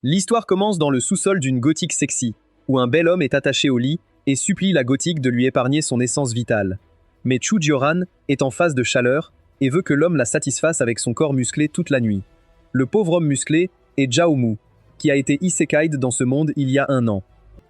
L'histoire commence dans le sous-sol d'une gothique sexy, où un bel homme est attaché au lit et supplie la gothique de lui épargner son essence vitale. Mais Chu Jioran est en phase de chaleur et veut que l'homme la satisfasse avec son corps musclé toute la nuit. Le pauvre homme musclé est Zhao Mu, qui a été isekai'd dans ce monde il y a 1 an.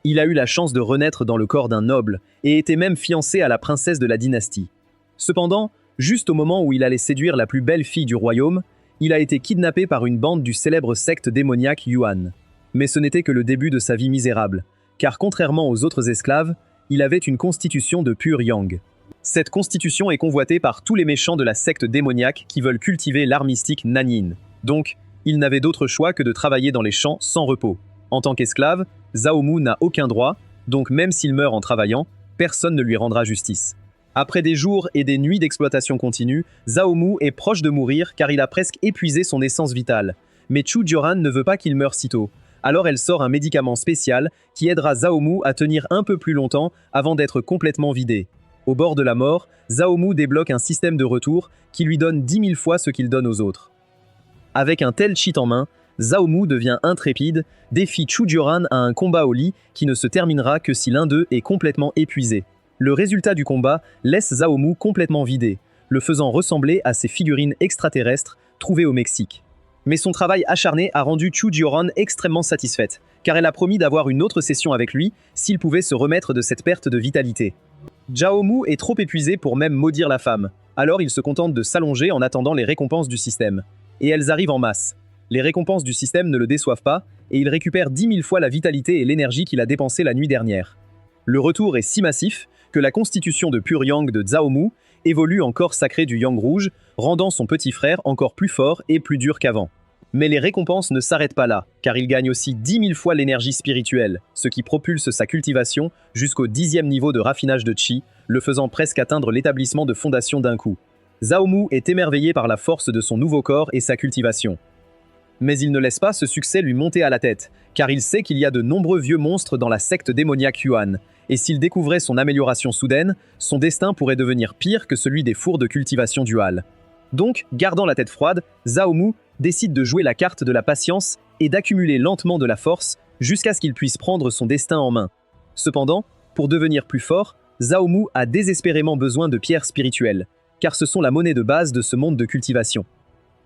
Il a eu la chance de renaître dans le corps d'un noble et était même fiancé à la princesse de la dynastie. Cependant, juste au moment où il allait séduire la plus belle fille du royaume, il a été kidnappé par une bande du célèbre secte démoniaque Yuan. Mais ce n'était que le début de sa vie misérable, car contrairement aux autres esclaves, il avait une constitution de pur yang. Cette constitution est convoitée par tous les méchants de la secte démoniaque qui veulent cultiver l'art mystique Nanin. Donc, il n'avait d'autre choix que de travailler dans les champs sans repos. En tant qu'esclave, Zhao Mu n'a aucun droit, donc même s'il meurt en travaillant, personne ne lui rendra justice. Après des jours et des nuits d'exploitation continue, Zhao Mu est proche de mourir car il a presque épuisé son essence vitale. Mais Chu Jioran ne veut pas qu'il meure si tôt. Alors elle sort un médicament spécial qui aidera Zhao Mu à tenir un peu plus longtemps avant d'être complètement vidé. Au bord de la mort, Zhao Mu débloque un système de retour qui lui donne 10 000 fois ce qu'il donne aux autres. Avec un tel cheat en main, Zhao Mu devient intrépide, défie Chu Jioran à un combat au lit qui ne se terminera que si l'un d'eux est complètement épuisé. Le résultat du combat laisse Zhao Mu complètement vidé, le faisant ressembler à ces figurines extraterrestres trouvées au Mexique. Mais son travail acharné a rendu Chu Jioran extrêmement satisfaite, car elle a promis d'avoir une autre session avec lui s'il pouvait se remettre de cette perte de vitalité. Zhao Mu est trop épuisé pour même maudire la femme, alors il se contente de s'allonger en attendant les récompenses du système. Et elles arrivent en masse. Les récompenses du système ne le déçoivent pas, et il récupère 10 000 fois la vitalité et l'énergie qu'il a dépensée la nuit dernière. Le retour est si massif que la constitution de pur yang de Zhao Mu évolue en corps sacré du yang rouge, rendant son petit frère encore plus fort et plus dur qu'avant. Mais les récompenses ne s'arrêtent pas là, car il gagne aussi 10 000 fois l'énergie spirituelle, ce qui propulse sa cultivation jusqu'au 10e niveau de raffinage de Qi, le faisant presque atteindre l'établissement de fondation d'un coup. Zhao Mu est émerveillé par la force de son nouveau corps et sa cultivation. Mais il ne laisse pas ce succès lui monter à la tête, car il sait qu'il y a de nombreux vieux monstres dans la secte démoniaque Yuan, et s'il découvrait son amélioration soudaine, son destin pourrait devenir pire que celui des fours de cultivation duale. Donc, gardant la tête froide, Zhao Mu décide de jouer la carte de la patience et d'accumuler lentement de la force jusqu'à ce qu'il puisse prendre son destin en main. Cependant, pour devenir plus fort, Zhao Mu a désespérément besoin de pierres spirituelles, car ce sont la monnaie de base de ce monde de cultivation.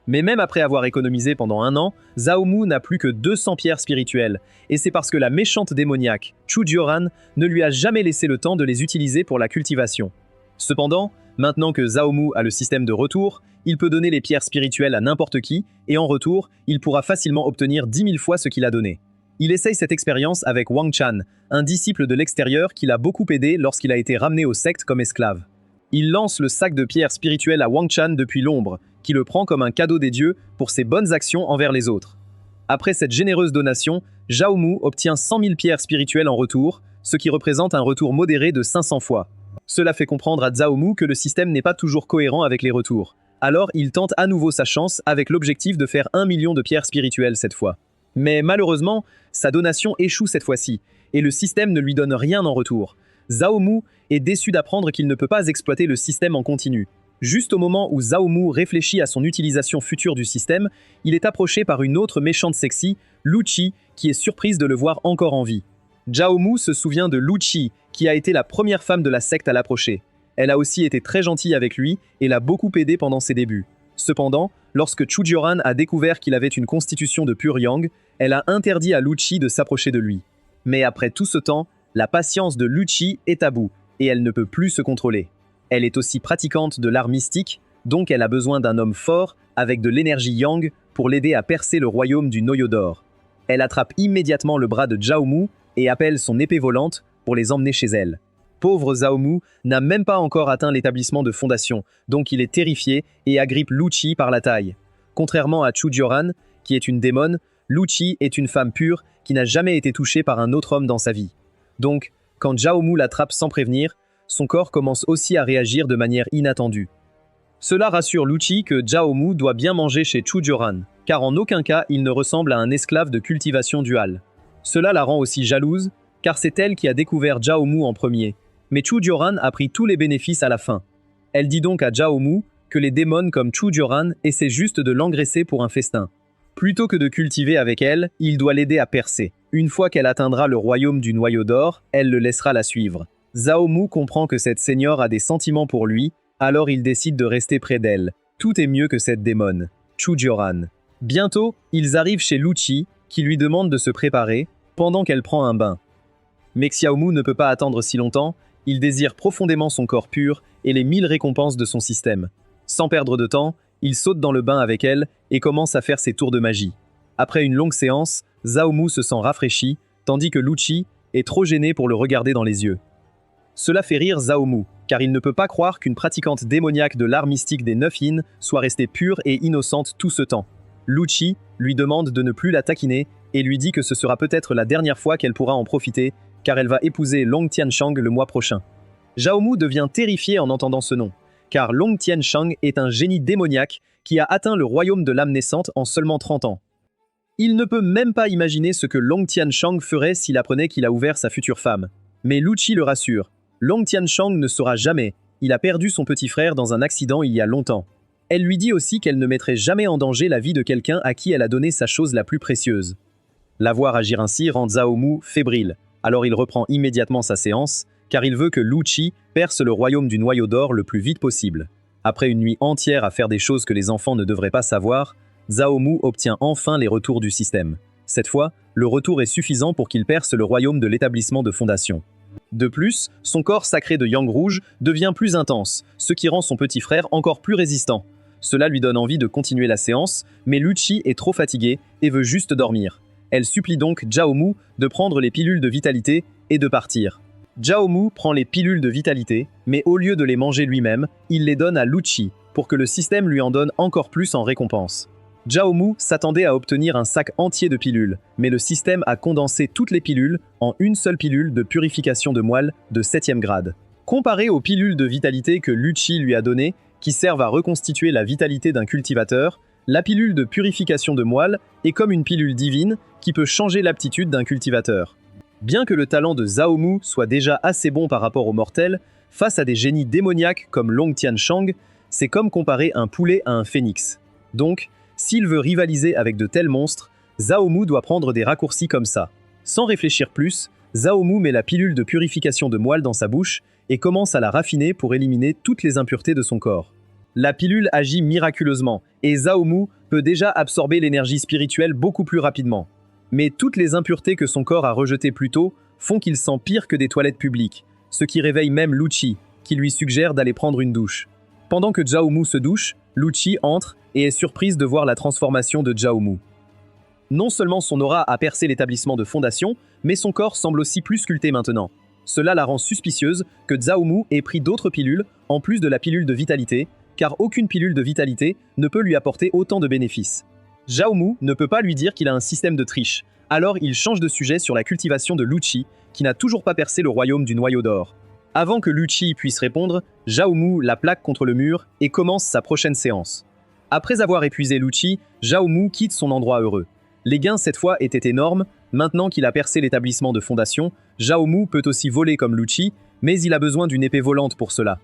Mais même après avoir économisé pendant 1 an, Zhao Mu n'a plus que 200 pierres spirituelles, et c'est parce que la méchante démoniaque, Chu Jioran, ne lui a jamais laissé le temps de les utiliser pour la cultivation. Cependant, maintenant que Zhao Mu a le système de retour, il peut donner les pierres spirituelles à n'importe qui, et en retour, il pourra facilement obtenir 10 000 fois ce qu'il a donné. Il essaye cette expérience avec Wang Chan, un disciple de l'extérieur qui l'a beaucoup aidé lorsqu'il a été ramené au secte comme esclave. Il lance le sac de pierres spirituelles à Wang Chan depuis l'ombre, qui le prend comme un cadeau des dieux pour ses bonnes actions envers les autres. Après cette généreuse donation, Zhao Mu obtient 100 000 pierres spirituelles en retour, ce qui représente un retour modéré de 500 fois. Cela fait comprendre à Zhao Mu que le système n'est pas toujours cohérent avec les retours. Alors il tente à nouveau sa chance avec l'objectif de faire 1 million de pierres spirituelles cette fois. Mais malheureusement, sa donation échoue cette fois-ci, et le système ne lui donne rien en retour. Zhao Mu est déçu d'apprendre qu'il ne peut pas exploiter le système en continu. Juste au moment où Zhao Mu réfléchit à son utilisation future du système, il est approché par une autre méchante sexy, Lu Qi, qui est surprise de le voir encore en vie. Zhao Mu se souvient de Lu Qi, qui a été la première femme de la secte à l'approcher. Elle a aussi été très gentille avec lui et l'a beaucoup aidé pendant ses débuts. Cependant, lorsque Chu Jioran a découvert qu'il avait une constitution de pur yang, elle a interdit à Lu Qi de s'approcher de lui. Mais après tout ce temps, la patience de Lu Qi est à bout, et elle ne peut plus se contrôler. Elle est aussi pratiquante de l'art mystique, donc elle a besoin d'un homme fort, avec de l'énergie yang, pour l'aider à percer le royaume du noyau d'or. Elle attrape immédiatement le bras de Zhao Mu et appelle son épée volante pour les emmener chez elle. Pauvre Zhao Mu n'a même pas encore atteint l'établissement de fondation, donc il est terrifié et agrippe Lu Qi par la taille. Contrairement à Chu Jioran, qui est une démone, Lu Qi est une femme pure qui n'a jamais été touchée par un autre homme dans sa vie. Donc, quand Zhao Mu l'attrape sans prévenir, son corps commence aussi à réagir de manière inattendue. Cela rassure Lu Qi que Zhao Mu doit bien manger chez Chu Jioran, car en aucun cas il ne ressemble à un esclave de cultivation duale. Cela la rend aussi jalouse, car c'est elle qui a découvert Zhao Mu en premier, mais Chu Jioran a pris tous les bénéfices à la fin. Elle dit donc à Zhao Mu que les démons comme Chu Jioran essaient juste de l'engraisser pour un festin. Plutôt que de cultiver avec elle, il doit l'aider à percer. Une fois qu'elle atteindra le royaume du noyau d'or, elle le laissera la suivre. Zhao Mu comprend que cette seigneur a des sentiments pour lui, alors il décide de rester près d'elle. Tout est mieux que cette démone. Chu Jioran. Bientôt, ils arrivent chez Lu Qi, qui lui demande de se préparer, pendant qu'elle prend un bain. Mais Xiao Mu ne peut pas attendre si longtemps, il désire profondément son corps pur et les 1000 récompenses de son système. Sans perdre de temps, il saute dans le bain avec elle et commence à faire ses tours de magie. Après une longue séance, Zhao Mu se sent rafraîchi, tandis que Lu Qi est trop gêné pour le regarder dans les yeux. Cela fait rire Zhao Mu, car il ne peut pas croire qu'une pratiquante démoniaque de l'art mystique des 9 yin soit restée pure et innocente tout ce temps. Lu Qi lui demande de ne plus la taquiner et lui dit que ce sera peut-être la dernière fois qu'elle pourra en profiter, car elle va épouser Long Tianshang le mois prochain. Zhao Mu devient terrifié en entendant ce nom, car Long Tianshang est un génie démoniaque qui a atteint le royaume de l'âme naissante en seulement 30 ans. Il ne peut même pas imaginer ce que Long Tianshang ferait s'il apprenait qu'il a ouvert sa future femme. Mais Lu Qi le rassure. Long Tianshang ne saura jamais, il a perdu son petit frère dans un accident il y a longtemps. Elle lui dit aussi qu'elle ne mettrait jamais en danger la vie de quelqu'un à qui elle a donné sa chose la plus précieuse. La voir agir ainsi rend Zhao Mu fébrile, alors il reprend immédiatement sa séance, car il veut que Lu Qi perce le royaume du noyau d'or le plus vite possible. Après une nuit entière à faire des choses que les enfants ne devraient pas savoir, Zhao Mu obtient enfin les retours du système. Cette fois, le retour est suffisant pour qu'il perce le royaume de l'établissement de fondation. De plus, son corps sacré de Yang Rouge devient plus intense, ce qui rend son petit frère encore plus résistant. Cela lui donne envie de continuer la séance, mais Lu Qi est trop fatiguée et veut juste dormir. Elle supplie donc Zhao Mu de prendre les pilules de vitalité et de partir. Zhao Mu prend les pilules de vitalité, mais au lieu de les manger lui-même, il les donne à Lu Qi pour que le système lui en donne encore plus en récompense. Zhao Mu s'attendait à obtenir un sac entier de pilules, mais le système a condensé toutes les pilules en une seule pilule de purification de moelle de 7e grade. Comparé aux pilules de vitalité que Lu Qi lui a données, qui servent à reconstituer la vitalité d'un cultivateur, la pilule de purification de moelle est comme une pilule divine qui peut changer l'aptitude d'un cultivateur. Bien que le talent de Zhao Mu soit déjà assez bon par rapport aux mortels, face à des génies démoniaques comme Long Tianshang, c'est comme comparer un poulet à un phénix. Donc, s'il veut rivaliser avec de tels monstres, Zhao Mu doit prendre des raccourcis comme ça. Sans réfléchir plus, Zhao Mu met la pilule de purification de moelle dans sa bouche et commence à la raffiner pour éliminer toutes les impuretés de son corps. La pilule agit miraculeusement et Zhao Mu peut déjà absorber l'énergie spirituelle beaucoup plus rapidement. Mais toutes les impuretés que son corps a rejetées plus tôt font qu'il sent pire que des toilettes publiques, ce qui réveille même Lu Qi, qui lui suggère d'aller prendre une douche. Pendant que Zhao Mu se douche, Lu Qi entre et est surprise de voir la transformation de Zhao Mu. Non seulement son aura a percé l'établissement de fondation, mais son corps semble aussi plus sculpté maintenant. Cela la rend suspicieuse que Zhao Mu ait pris d'autres pilules, en plus de la pilule de vitalité, car aucune pilule de vitalité ne peut lui apporter autant de bénéfices. Zhao Mu ne peut pas lui dire qu'il a un système de triche, alors il change de sujet sur la cultivation de Lu Qi, qui n'a toujours pas percé le royaume du noyau d'or. Avant que Lu Qi puisse répondre, Zhao Mu la plaque contre le mur et commence sa prochaine séance. Après avoir épuisé Lu Qi, Zhao Mu quitte son endroit heureux. Les gains cette fois étaient énormes, maintenant qu'il a percé l'établissement de fondation, Zhao Mu peut aussi voler comme Lu Qi, mais il a besoin d'une épée volante pour cela.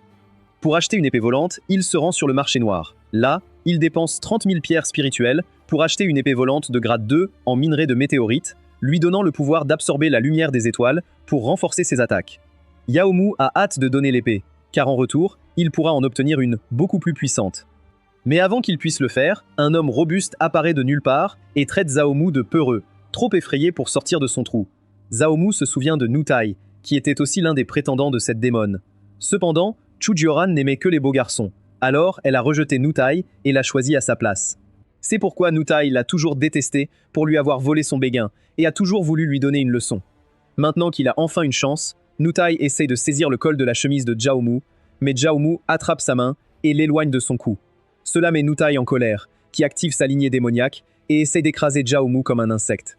Pour acheter une épée volante, il se rend sur le marché noir. Là, il dépense 30 000 pierres spirituelles pour acheter une épée volante de grade 2 en minerai de météorite, lui donnant le pouvoir d'absorber la lumière des étoiles pour renforcer ses attaques. Zhao Mu a hâte de donner l'épée, car en retour, il pourra en obtenir une beaucoup plus puissante. Mais avant qu'il puisse le faire, un homme robuste apparaît de nulle part et traite Zhao Mu de peureux, trop effrayé pour sortir de son trou. Zhao Mu se souvient de Nu Tai, qui était aussi l'un des prétendants de cette démone. Cependant, Chu Jioran n'aimait que les beaux garçons, alors elle a rejeté Nu Tai et l'a choisi à sa place. C'est pourquoi Nu Tai l'a toujours détesté pour lui avoir volé son béguin et a toujours voulu lui donner une leçon. Maintenant qu'il a enfin une chance, Nu Tai essaye de saisir le col de la chemise de Zhao Mu, mais Zhao Mu attrape sa main et l'éloigne de son cou. Cela met Nu Tai en colère, qui active sa lignée démoniaque et essaie d'écraser Zhao Mu comme un insecte.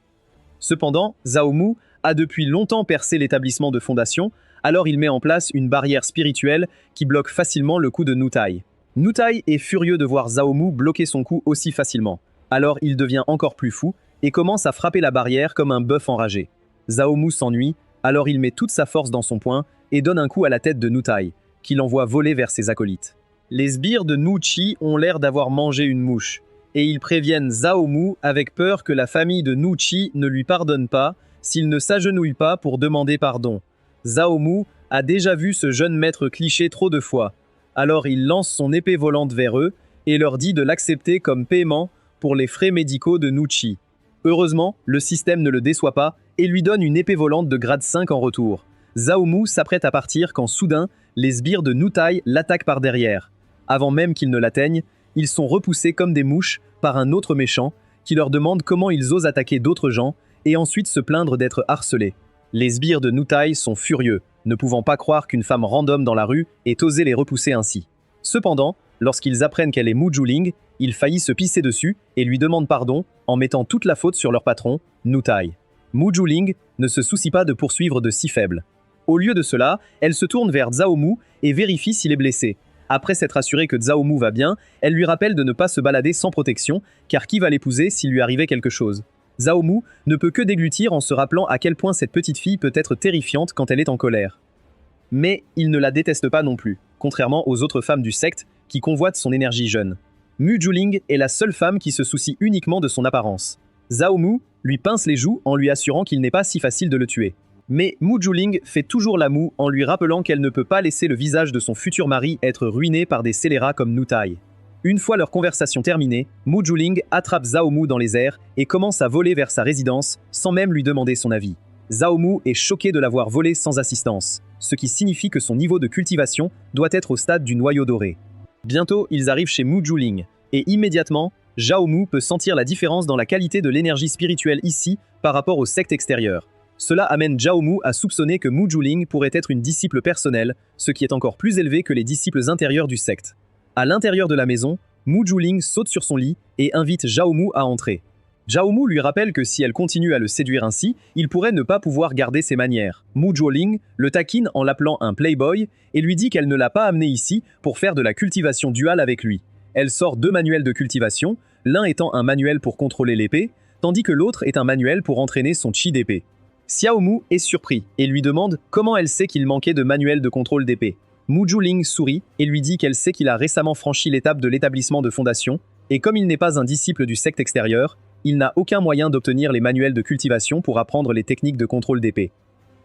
Cependant, Zhao Mu a depuis longtemps percé l'établissement de fondation, alors il met en place une barrière spirituelle qui bloque facilement le coup de Nu Tai. Nu Tai est furieux de voir Zhao Mu bloquer son coup aussi facilement, alors il devient encore plus fou et commence à frapper la barrière comme un bœuf enragé. Zhao Mu s'ennuie, alors il met toute sa force dans son poing et donne un coup à la tête de Nu Tai, qui l'envoie voler vers ses acolytes. Les sbires de Nu Qi ont l'air d'avoir mangé une mouche. et ils préviennent Zhao Mu avec peur que la famille de Nu Qi ne lui pardonne pas s'il ne s'agenouille pas pour demander pardon. Zhao Mu a déjà vu ce jeune maître cliché trop de fois. Alors il lance son épée volante vers eux et leur dit de l'accepter comme paiement pour les frais médicaux de Nu Qi. Heureusement, le système ne le déçoit pas et lui donne une épée volante de grade 5 en retour. Zhao Mu s'apprête à partir quand soudain, les sbires de Nu Tai l'attaquent par derrière. Avant même qu'ils ne l'atteignent, ils sont repoussés comme des mouches par un autre méchant qui leur demande comment ils osent attaquer d'autres gens et ensuite se plaindre d'être harcelés. Les sbires de Nu Tai sont furieux, ne pouvant pas croire qu'une femme random dans la rue ait osé les repousser ainsi. Cependant, lorsqu'ils apprennent qu'elle est Mu Juling, ils faillissent se pisser dessus et lui demandent pardon en mettant toute la faute sur leur patron, Nu Tai. Mu Juling ne se soucie pas de poursuivre de si faibles. Au lieu de cela, elle se tourne vers Zhao Mu et vérifie s'il est blessé. Après s'être assurée que Zhao Mu va bien, elle lui rappelle de ne pas se balader sans protection, car qui va l'épouser s'il lui arrivait quelque chose? Zhao Mu ne peut que déglutir en se rappelant à quel point cette petite fille peut être terrifiante quand elle est en colère. Mais il ne la déteste pas non plus, contrairement aux autres femmes du secte qui convoitent son énergie jeune. Mu Juling est la seule femme qui se soucie uniquement de son apparence. Zhao Mu lui pince les joues en lui assurant qu'il n'est pas si facile de le tuer. Mais Mu Juling fait toujours la moue en lui rappelant qu'elle ne peut pas laisser le visage de son futur mari être ruiné par des scélérats comme Nu Tai. Une fois leur conversation terminée, Mu Juling attrape Zhao Mu dans les airs et commence à voler vers sa résidence sans même lui demander son avis. Zhao Mu est choqué de l'avoir volé sans assistance, ce qui signifie que son niveau de cultivation doit être au stade du noyau doré. Bientôt, ils arrivent chez Mu Juling, et immédiatement, Zhao Mu peut sentir la différence dans la qualité de l'énergie spirituelle ici par rapport au secte extérieur. Cela amène Zhao Mu à soupçonner que Mu Juling pourrait être une disciple personnelle, ce qui est encore plus élevé que les disciples intérieurs du secte. À l'intérieur de la maison, Mu Juling saute sur son lit et invite Zhao Mu à entrer. Zhao Mu lui rappelle que si elle continue à le séduire ainsi, il pourrait ne pas pouvoir garder ses manières. Mu Juling le taquine en l'appelant un playboy et lui dit qu'elle ne l'a pas amené ici pour faire de la cultivation duale avec lui. Elle sort 2 manuels de cultivation, l'un étant un manuel pour contrôler l'épée, tandis que l'autre est un manuel pour entraîner son chi d'épée. Xiao Mu est surpris et lui demande comment elle sait qu'il manquait de manuel de contrôle d'épée. Mu Juling sourit et lui dit qu'elle sait qu'il a récemment franchi l'étape de l'établissement de fondation, et comme il n'est pas un disciple du secte extérieur, il n'a aucun moyen d'obtenir les manuels de cultivation pour apprendre les techniques de contrôle d'épée.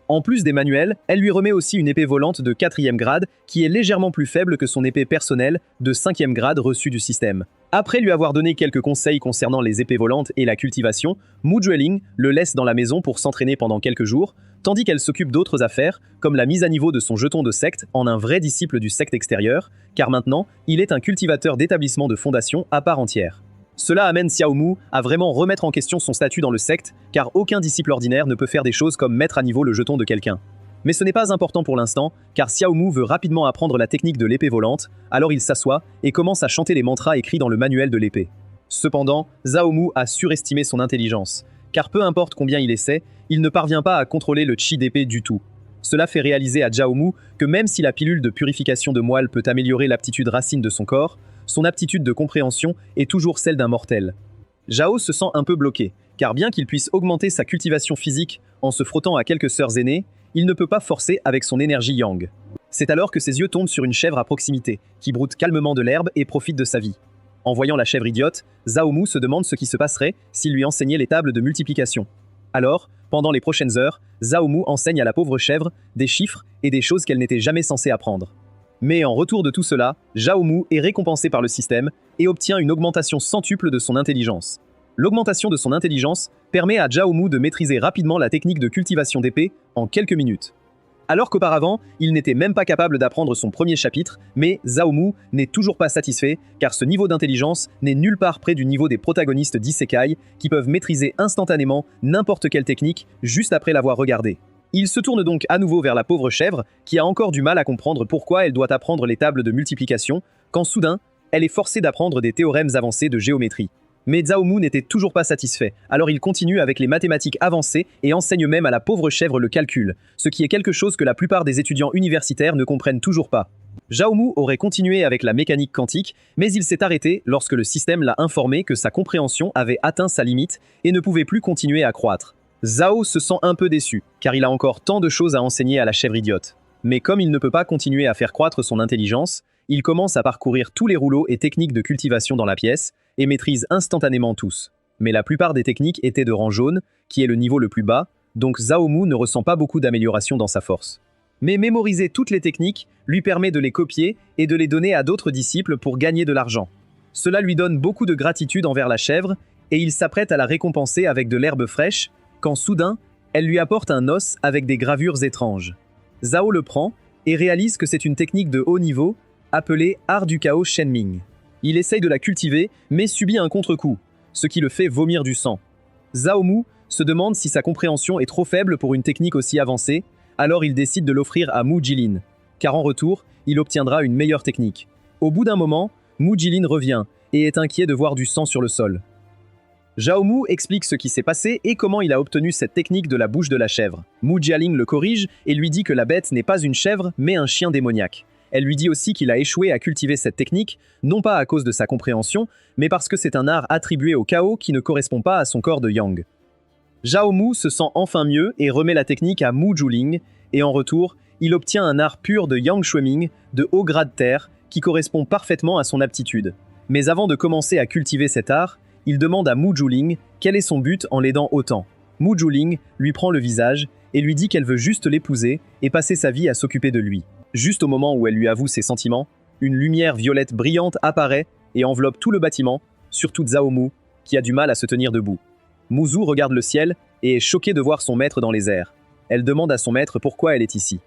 En plus des manuels, elle lui remet aussi une épée volante de 4e grade qui est légèrement plus faible que son épée personnelle de 5e grade reçue du système. Après lui avoir donné quelques conseils concernant les épées volantes et la cultivation, Mu Juling le laisse dans la maison pour s'entraîner pendant quelques jours, tandis qu'elle s'occupe d'autres affaires, comme la mise à niveau de son jeton de secte en un vrai disciple du secte extérieur, car maintenant, il est un cultivateur d'établissement de fondation à part entière. Cela amène Xiao Mu à vraiment remettre en question son statut dans le secte, car aucun disciple ordinaire ne peut faire des choses comme mettre à niveau le jeton de quelqu'un. Mais ce n'est pas important pour l'instant, car Xiao Mu veut rapidement apprendre la technique de l'épée volante, alors il s'assoit et commence à chanter les mantras écrits dans le manuel de l'épée. Cependant, Zhao Mu a surestimé son intelligence, car peu importe combien il essaie, il ne parvient pas à contrôler le chi d'épée du tout. Cela fait réaliser à Zhao Mu que même si la pilule de purification de moelle peut améliorer l'aptitude racine de son corps, son aptitude de compréhension est toujours celle d'un mortel. Zhao se sent un peu bloqué, car bien qu'il puisse augmenter sa cultivation physique en se frottant à quelques sœurs aînées, il ne peut pas forcer avec son énergie yang. C'est alors que ses yeux tombent sur une chèvre à proximité, qui broute calmement de l'herbe et profite de sa vie. En voyant la chèvre idiote, Zhao Mu se demande ce qui se passerait s'il lui enseignait les tables de multiplication. Alors, pendant les prochaines heures, Zhao Mu enseigne à la pauvre chèvre des chiffres et des choses qu'elle n'était jamais censée apprendre. Mais en retour de tout cela, Zhao Mu est récompensé par le système et obtient une augmentation centuple de son intelligence. L'augmentation de son intelligence permet à Zhao Mu de maîtriser rapidement la technique de cultivation d'épée en quelques minutes. Alors qu'auparavant, il n'était même pas capable d'apprendre son premier chapitre, mais Zhao Mu n'est toujours pas satisfait car ce niveau d'intelligence n'est nulle part près du niveau des protagonistes d'Isekai qui peuvent maîtriser instantanément n'importe quelle technique juste après l'avoir regardée. Il se tourne donc à nouveau vers la pauvre chèvre qui a encore du mal à comprendre pourquoi elle doit apprendre les tables de multiplication quand soudain, elle est forcée d'apprendre des théorèmes avancés de géométrie. Mais Zhao Mu n'était toujours pas satisfait, alors il continue avec les mathématiques avancées et enseigne même à la pauvre chèvre le calcul, ce qui est quelque chose que la plupart des étudiants universitaires ne comprennent toujours pas. Zhao Mu aurait continué avec la mécanique quantique, mais il s'est arrêté lorsque le système l'a informé que sa compréhension avait atteint sa limite et ne pouvait plus continuer à croître. Zhao se sent un peu déçu, car il a encore tant de choses à enseigner à la chèvre idiote. Mais comme il ne peut pas continuer à faire croître son intelligence, il commence à parcourir tous les rouleaux et techniques de cultivation dans la pièce, et maîtrise instantanément tous. Mais la plupart des techniques étaient de rang jaune, qui est le niveau le plus bas, donc Zhao Mu ne ressent pas beaucoup d'amélioration dans sa force. Mais mémoriser toutes les techniques lui permet de les copier et de les donner à d'autres disciples pour gagner de l'argent. Cela lui donne beaucoup de gratitude envers la chèvre, et il s'apprête à la récompenser avec de l'herbe fraîche, quand soudain, elle lui apporte un os avec des gravures étranges. Zhao le prend et réalise que c'est une technique de haut niveau, appelée art du chaos Shenming. Il essaye de la cultiver, mais subit un contre-coup, ce qui le fait vomir du sang. Zhao Mu se demande si sa compréhension est trop faible pour une technique aussi avancée, alors il décide de l'offrir à Mu Jilin, car en retour, il obtiendra une meilleure technique. Au bout d'un moment, Mu Jilin revient et est inquiet de voir du sang sur le sol. Zhao Mu explique ce qui s'est passé et comment il a obtenu cette technique de la bouche de la chèvre. Mu Jialing le corrige et lui dit que la bête n'est pas une chèvre, mais un chien démoniaque. Elle lui dit aussi qu'il a échoué à cultiver cette technique, non pas à cause de sa compréhension, mais parce que c'est un art attribué au chaos qui ne correspond pas à son corps de yang. Zhao Mu se sent enfin mieux et remet la technique à Mu Juling, et en retour, il obtient un art pur de Yang Shueming, de haut grade terre, qui correspond parfaitement à son aptitude. Mais avant de commencer à cultiver cet art, il demande à Mu Juling quel est son but en l'aidant autant. Mu Juling lui prend le visage et lui dit qu'elle veut juste l'épouser et passer sa vie à s'occuper de lui. Juste au moment où elle lui avoue ses sentiments, une lumière violette brillante apparaît et enveloppe tout le bâtiment, surtout Zhao Mu, qui a du mal à se tenir debout. Muzu regarde le ciel et est choquée de voir son maître dans les airs. Elle demande à son maître pourquoi elle est ici.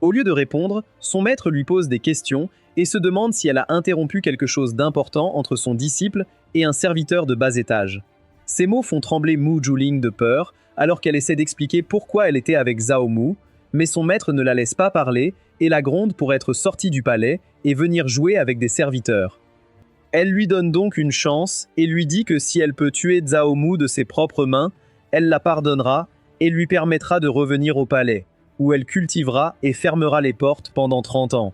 Au lieu de répondre, son maître lui pose des questions et se demande si elle a interrompu quelque chose d'important entre son disciple et un serviteur de bas étage. Ces mots font trembler Mu Juling de peur, alors qu'elle essaie d'expliquer pourquoi elle était avec Zhao Mu, mais son maître ne la laisse pas parler et la gronde pour être sortie du palais et venir jouer avec des serviteurs. Elle lui donne donc une chance et lui dit que si elle peut tuer Zhao Mu de ses propres mains, elle la pardonnera et lui permettra de revenir au palais, où elle cultivera et fermera les portes pendant 30 ans.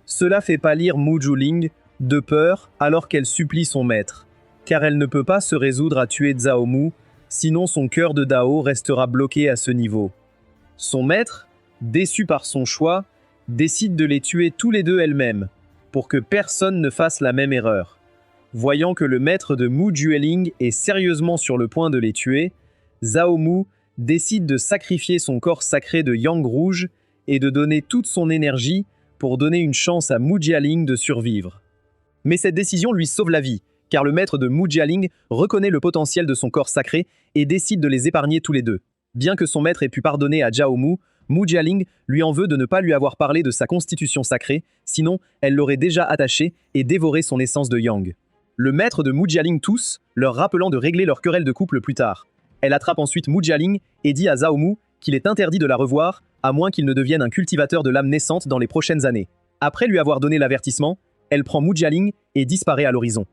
Cela fait pâlir Mu Juling de peur alors qu'elle supplie son maître, car elle ne peut pas se résoudre à tuer Zhao Mu, sinon son cœur de Dao restera bloqué à ce niveau. Son maître, déçu par son choix, décide de les tuer tous les deux elle-même, pour que personne ne fasse la même erreur. Voyant que le maître de Mu Juling est sérieusement sur le point de les tuer, Zhao Mu décide de sacrifier son corps sacré de Yang rouge et de donner toute son énergie pour donner une chance à Mu Jialing de survivre. Mais cette décision lui sauve la vie, car le maître de Mu Jialing reconnaît le potentiel de son corps sacré et décide de les épargner tous les deux. Bien que son maître ait pu pardonner à Zhao Mu, Mu Jialing lui en veut de ne pas lui avoir parlé de sa constitution sacrée, sinon elle l'aurait déjà attaché et dévoré son essence de Yang. Le maître de Mu Jialing tousse, leur rappelant de régler leur querelle de couple plus tard. Elle attrape ensuite Mu Jialing et dit à Zhao Mu qu'il est interdit de la revoir, à moins qu'il ne devienne un cultivateur de l'âme naissante dans les prochaines années. Après lui avoir donné l'avertissement, elle prend Mu Jialing et disparaît à l'horizon.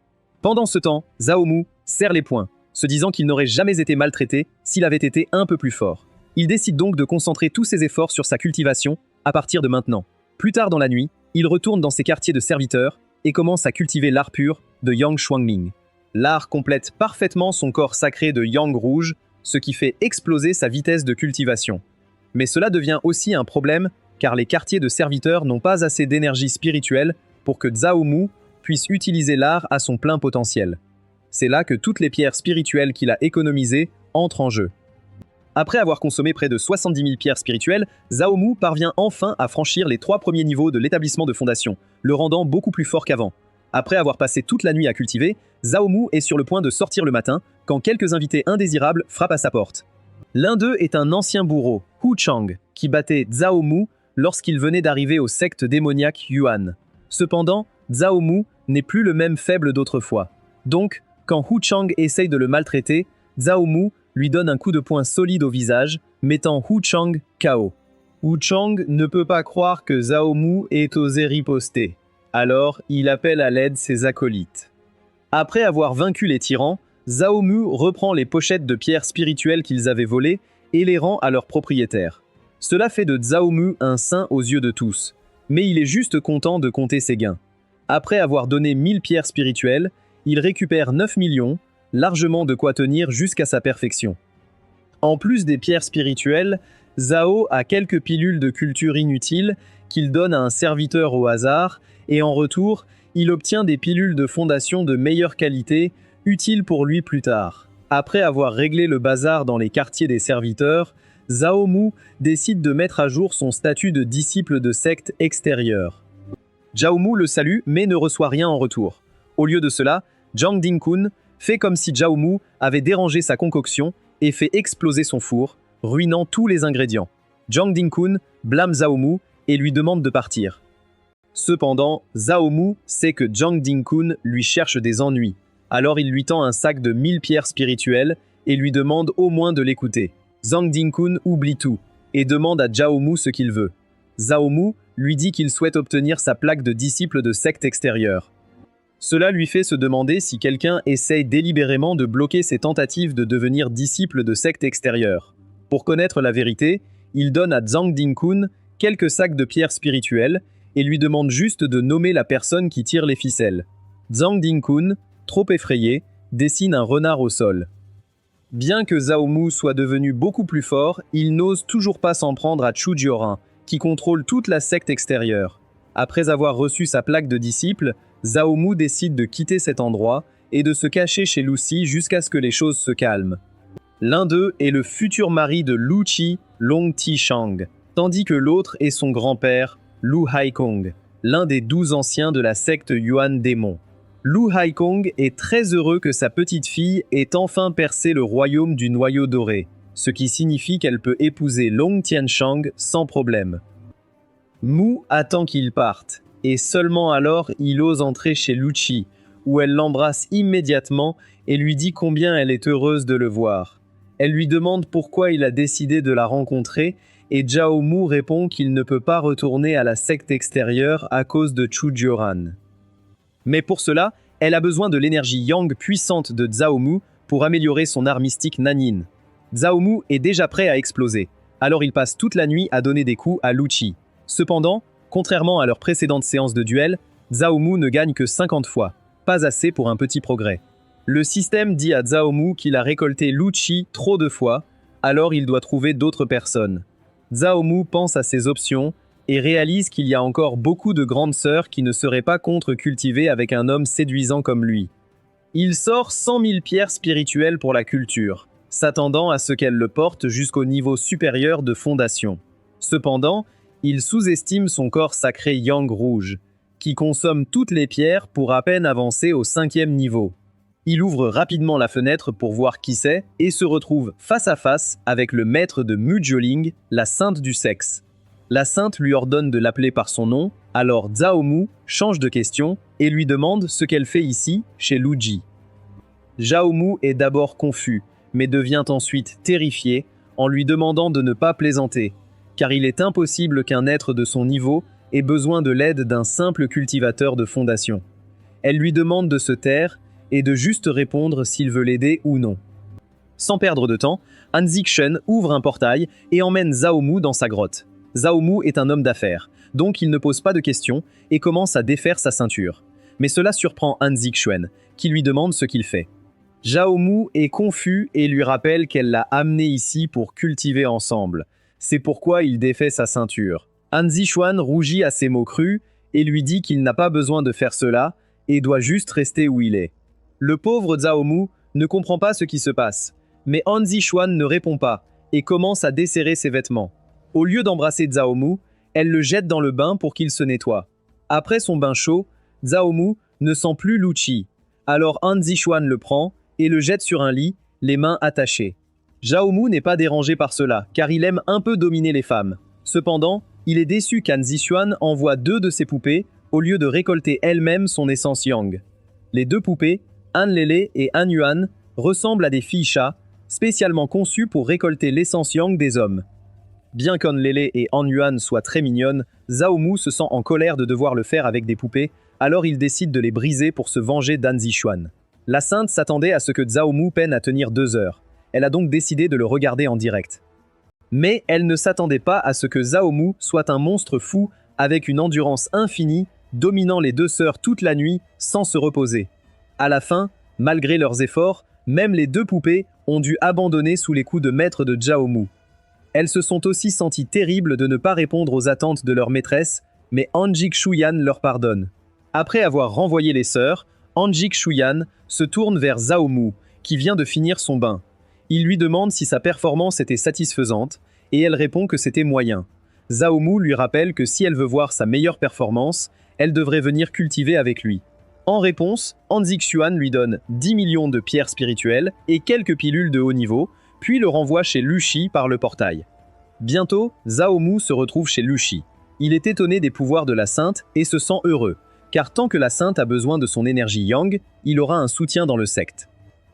Pendant ce temps, Zhao Mu serre les poings, se disant qu'il n'aurait jamais été maltraité s'il avait été un peu plus fort. Il décide donc de concentrer tous ses efforts sur sa cultivation à partir de maintenant. Plus tard dans la nuit, il retourne dans ses quartiers de serviteurs et commence à cultiver l'art pur de Yang Shuangming. L'art complète parfaitement son corps sacré de Yang rouge, ce qui fait exploser sa vitesse de cultivation. Mais cela devient aussi un problème car les quartiers de serviteurs n'ont pas assez d'énergie spirituelle pour que Zhao Mu puisse utiliser l'art à son plein potentiel. C'est là que toutes les pierres spirituelles qu'il a économisées entrent en jeu. Après avoir consommé près de 70 000 pierres spirituelles, Zhao Mu parvient enfin à franchir les 3 premiers niveaux de l'établissement de fondation, le rendant beaucoup plus fort qu'avant. Après avoir passé toute la nuit à cultiver, Zhao Mu est sur le point de sortir le matin quand quelques invités indésirables frappent à sa porte. L'un d'eux est un ancien bourreau, Hu Chang, qui battait Zhao Mu lorsqu'il venait d'arriver au secte démoniaque Yuan. Cependant, Zhao Mu n'est plus le même faible d'autrefois. Donc, quand Hu Chang essaye de le maltraiter, Zhao Mu lui donne un coup de poing solide au visage, mettant Hu Chang KO. Hu Chang ne peut pas croire que Zhao Mu ait osé riposter. Alors, il appelle à l'aide ses acolytes. Après avoir vaincu les tyrans, Zhao Mu reprend les pochettes de pierres spirituelles qu'ils avaient volées et les rend à leurs propriétaires. Cela fait de Zhao Mu un saint aux yeux de tous, mais il est juste content de compter ses gains. Après avoir donné 1000 pierres spirituelles, il récupère 9 millions, largement de quoi tenir jusqu'à sa perfection. En plus des pierres spirituelles, Zhao a quelques pilules de culture inutiles qu'il donne à un serviteur au hasard, et en retour, il obtient des pilules de fondation de meilleure qualité, utiles pour lui plus tard. Après avoir réglé le bazar dans les quartiers des serviteurs, Zhao Mu décide de mettre à jour son statut de disciple de secte extérieure. Zhao Mu le salue mais ne reçoit rien en retour. Au lieu de cela, Zhang Dingkun fait comme si Zhao Mu avait dérangé sa concoction et fait exploser son four, ruinant tous les ingrédients. Zhang Dingkun blâme Zhao Mu et lui demande de partir. Cependant, Zhao Mu sait que Zhang Dingkun lui cherche des ennuis. Alors il lui tend un sac de 1000 pierres spirituelles et lui demande au moins de l'écouter. Zhang Dingkun oublie tout et demande à Zhao Mu ce qu'il veut. Zhao Mu lui dit qu'il souhaite obtenir sa plaque de disciple de secte extérieure. Cela lui fait se demander si quelqu'un essaye délibérément de bloquer ses tentatives de devenir disciple de secte extérieure. Pour connaître la vérité, il donne à Zhang Dingkun quelques sacs de pierres spirituelles et lui demande juste de nommer la personne qui tire les ficelles. Zhang Dingkun, trop effrayé, dessine un renard au sol. Bien que Zhao Mu soit devenu beaucoup plus fort, il n'ose toujours pas s'en prendre à Chu Jioran, qui contrôle toute la secte extérieure. Après avoir reçu sa plaque de disciple, Zhao Mu décide de quitter cet endroit et de se cacher chez Lu Si jusqu'à ce que les choses se calment. L'un d'eux est le futur mari de Lu Qi, Long Ti Shang, tandis que l'autre est son grand-père, Lu Haikong, l'un des 12 anciens de la secte Yuan Démon. Lu Haikong est très heureux que sa petite fille ait enfin percé le royaume du noyau doré, ce qui signifie qu'elle peut épouser Long Tianshang sans problème. Mu attend qu'il parte, et seulement alors il ose entrer chez Lu Qi, où elle l'embrasse immédiatement et lui dit combien elle est heureuse de le voir. Elle lui demande pourquoi il a décidé de la rencontrer, et Zhao Mu répond qu'il ne peut pas retourner à la secte extérieure à cause de Chu Jioran. Mais pour cela, elle a besoin de l'énergie yang puissante de Zhao Mu pour améliorer son art mystique Nanin. Zhao Mu est déjà prêt à exploser, alors il passe toute la nuit à donner des coups à Lu Qi. Cependant, contrairement à leur précédente séance de duel, Zhao Mu ne gagne que 50 fois, pas assez pour un petit progrès. Le système dit à Zhao Mu qu'il a récolté Lu Qi trop de fois, alors il doit trouver d'autres personnes. Zhao Mu pense à ses options et réalise qu'il y a encore beaucoup de grandes sœurs qui ne seraient pas contre cultiver avec un homme séduisant comme lui. Il sort 100 000 pierres spirituelles pour la culture, s'attendant à ce qu'elle le porte jusqu'au niveau supérieur de fondation. Cependant, il sous-estime son corps sacré Yang rouge, qui consomme toutes les pierres pour à peine avancer au 5e niveau. Il ouvre rapidement la fenêtre pour voir qui c'est et se retrouve face à face avec le maître de Muzhouling, la sainte du sexe. La sainte lui ordonne de l'appeler par son nom, alors Zhao Mu change de question et lui demande ce qu'elle fait ici, chez Lu Ji. Zhao Mu est d'abord confus, mais devient ensuite terrifié en lui demandant de ne pas plaisanter, car il est impossible qu'un être de son niveau ait besoin de l'aide d'un simple cultivateur de fondation. Elle lui demande de se taire et de juste répondre s'il veut l'aider ou non. Sans perdre de temps, Han Zixuan ouvre un portail et emmène Zhao Mu dans sa grotte. Zhao Mu est un homme d'affaires, donc il ne pose pas de questions et commence à défaire sa ceinture. Mais cela surprend Han Zixuan, qui lui demande ce qu'il fait. Zhao Mu est confus et lui rappelle qu'elle l'a amené ici pour cultiver ensemble. C'est pourquoi il défait sa ceinture. Han Zixuan rougit à ces mots crus et lui dit qu'il n'a pas besoin de faire cela et doit juste rester où il est. Le pauvre Zhao Mu ne comprend pas ce qui se passe, mais Han Zixuan ne répond pas et commence à desserrer ses vêtements. Au lieu d'embrasser Zhao Mu, elle le jette dans le bain pour qu'il se nettoie. Après son bain chaud, Zhao Mu ne sent plus Lu Qi. Alors Han Zixuan le prend et le jette sur un lit, les mains attachées. Zhao Mu n'est pas dérangé par cela, car il aime un peu dominer les femmes. Cependant, il est déçu qu'Han Zixuan envoie 2 de ses poupées au lieu de récolter elle-même son essence yang. Les 2 poupées, Han Lele et Han Yuan, ressemblent à des filles chats, spécialement conçues pour récolter l'essence yang des hommes. Bien qu'Han Lele et Han Yuan soient très mignonnes, Zhao Mu se sent en colère de devoir le faire avec des poupées, alors il décide de les briser pour se venger d'Han Zixuan. La sainte s'attendait à ce que Zhao Mu peine à tenir 2 heures. Elle a donc décidé de le regarder en direct. Mais elle ne s'attendait pas à ce que Zhao Mu soit un monstre fou avec une endurance infinie, dominant les 2 sœurs toute la nuit sans se reposer. À la fin, malgré leurs efforts, même les 2 poupées ont dû abandonner sous les coups de maître de Zhao Mu. Elles se sont aussi senties terribles de ne pas répondre aux attentes de leur maîtresse, mais Han Jixuyan leur pardonne. Après avoir renvoyé les sœurs, Anjik Shuyan se tourne vers Zhao Mu, qui vient de finir son bain. Il lui demande si sa performance était satisfaisante, et elle répond que c'était moyen. Zhao Mu lui rappelle que si elle veut voir sa meilleure performance, elle devrait venir cultiver avec lui. En réponse, Anjik Shuyan lui donne 10 millions de pierres spirituelles et quelques pilules de haut niveau, puis le renvoie chez Lu Shi par le portail. Bientôt, Zhao Mu se retrouve chez Lu Shi. Il est étonné des pouvoirs de la sainte et se sent heureux, car tant que la sainte a besoin de son énergie yang, il aura un soutien dans le secte.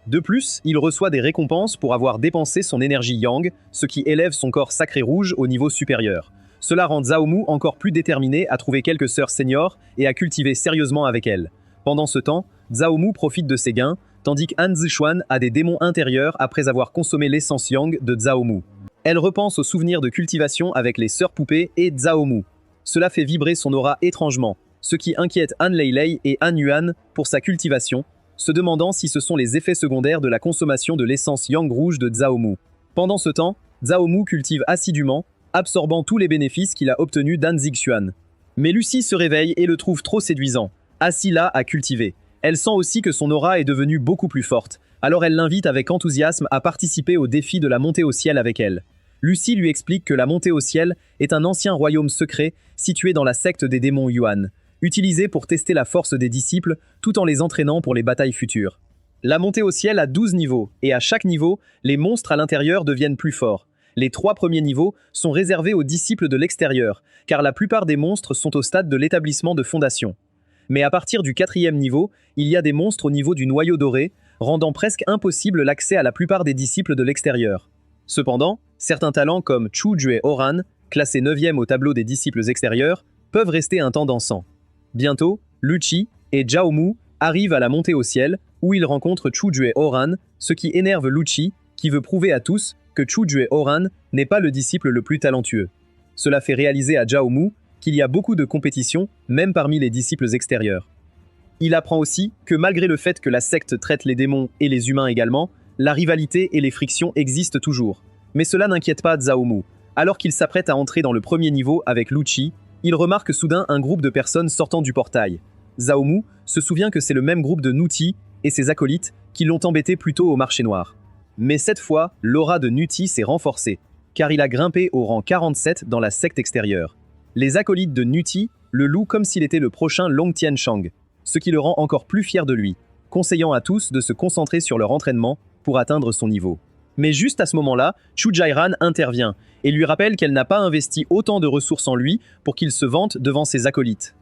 De plus, il reçoit des récompenses pour avoir dépensé son énergie yang, ce qui élève son corps sacré rouge au niveau supérieur. Cela rend Zhao Mu encore plus déterminé à trouver quelques sœurs seniors et à cultiver sérieusement avec elles. Pendant ce temps, Zhao Mu profite de ses gains, tandis qu'An Zishuan a des démons intérieurs après avoir consommé l'essence yang de Zhao Mu. Elle repense aux souvenirs de cultivation avec les sœurs poupées et Zhao Mu. Cela fait vibrer son aura étrangement, ce qui inquiète Han Leilei et Han Yuan pour sa cultivation, se demandant si ce sont les effets secondaires de la consommation de l'essence yang rouge de Zhao Mu. Pendant ce temps, Zhao Mu cultive assidûment, absorbant tous les bénéfices qu'il a obtenus d'An Zixuan. Mais Lucie se réveille et le trouve trop séduisant, assis là à cultiver. Elle sent aussi que son aura est devenue beaucoup plus forte, alors elle l'invite avec enthousiasme à participer au défi de la montée au ciel avec elle. Lucie lui explique que la montée au ciel est un ancien royaume secret situé dans la secte des démons Yuan, utilisé pour tester la force des disciples tout en les entraînant pour les batailles futures. La montée au ciel a 12 niveaux, et à chaque niveau, les monstres à l'intérieur deviennent plus forts. Les 3 premiers niveaux sont réservés aux disciples de l'extérieur, car la plupart des monstres sont au stade de l'établissement de fondation. Mais à partir du 4e niveau, il y a des monstres au niveau du noyau doré, rendant presque impossible l'accès à la plupart des disciples de l'extérieur. Cependant, certains talents comme Chu Jue Oran, classé 9e au tableau des disciples extérieurs, peuvent rester un temps dansant. Bientôt, Lu Chi et Zhao Mu arrivent à la montée au ciel, où ils rencontrent Chu Jue Oran, ce qui énerve Lu Chi, qui veut prouver à tous que Chu Jue Oran n'est pas le disciple le plus talentueux. Cela fait réaliser à Zhao Mu qu'il y a beaucoup de compétition, même parmi les disciples extérieurs. Il apprend aussi que malgré le fait que la secte traite les démons et les humains également, la rivalité et les frictions existent toujours. Mais cela n'inquiète pas Zhao Mu. Alors qu'il s'apprête à entrer dans le premier niveau avec Lu Chi, il remarque soudain un groupe de personnes sortant du portail. Zhao Mu se souvient que c'est le même groupe de Nuti et ses acolytes qui l'ont embêté plus tôt au marché noir. Mais cette fois, l'aura de Nuti s'est renforcée, car il a grimpé au rang 47 dans la secte extérieure. Les acolytes de Nuti le louent comme s'il était le prochain Long Tianshang, ce qui le rend encore plus fier de lui, conseillant à tous de se concentrer sur leur entraînement pour atteindre son niveau. Mais juste à ce moment-là, Chu Jairan intervient et lui rappelle qu'elle n'a pas investi autant de ressources en lui pour qu'il se vante devant ses acolytes.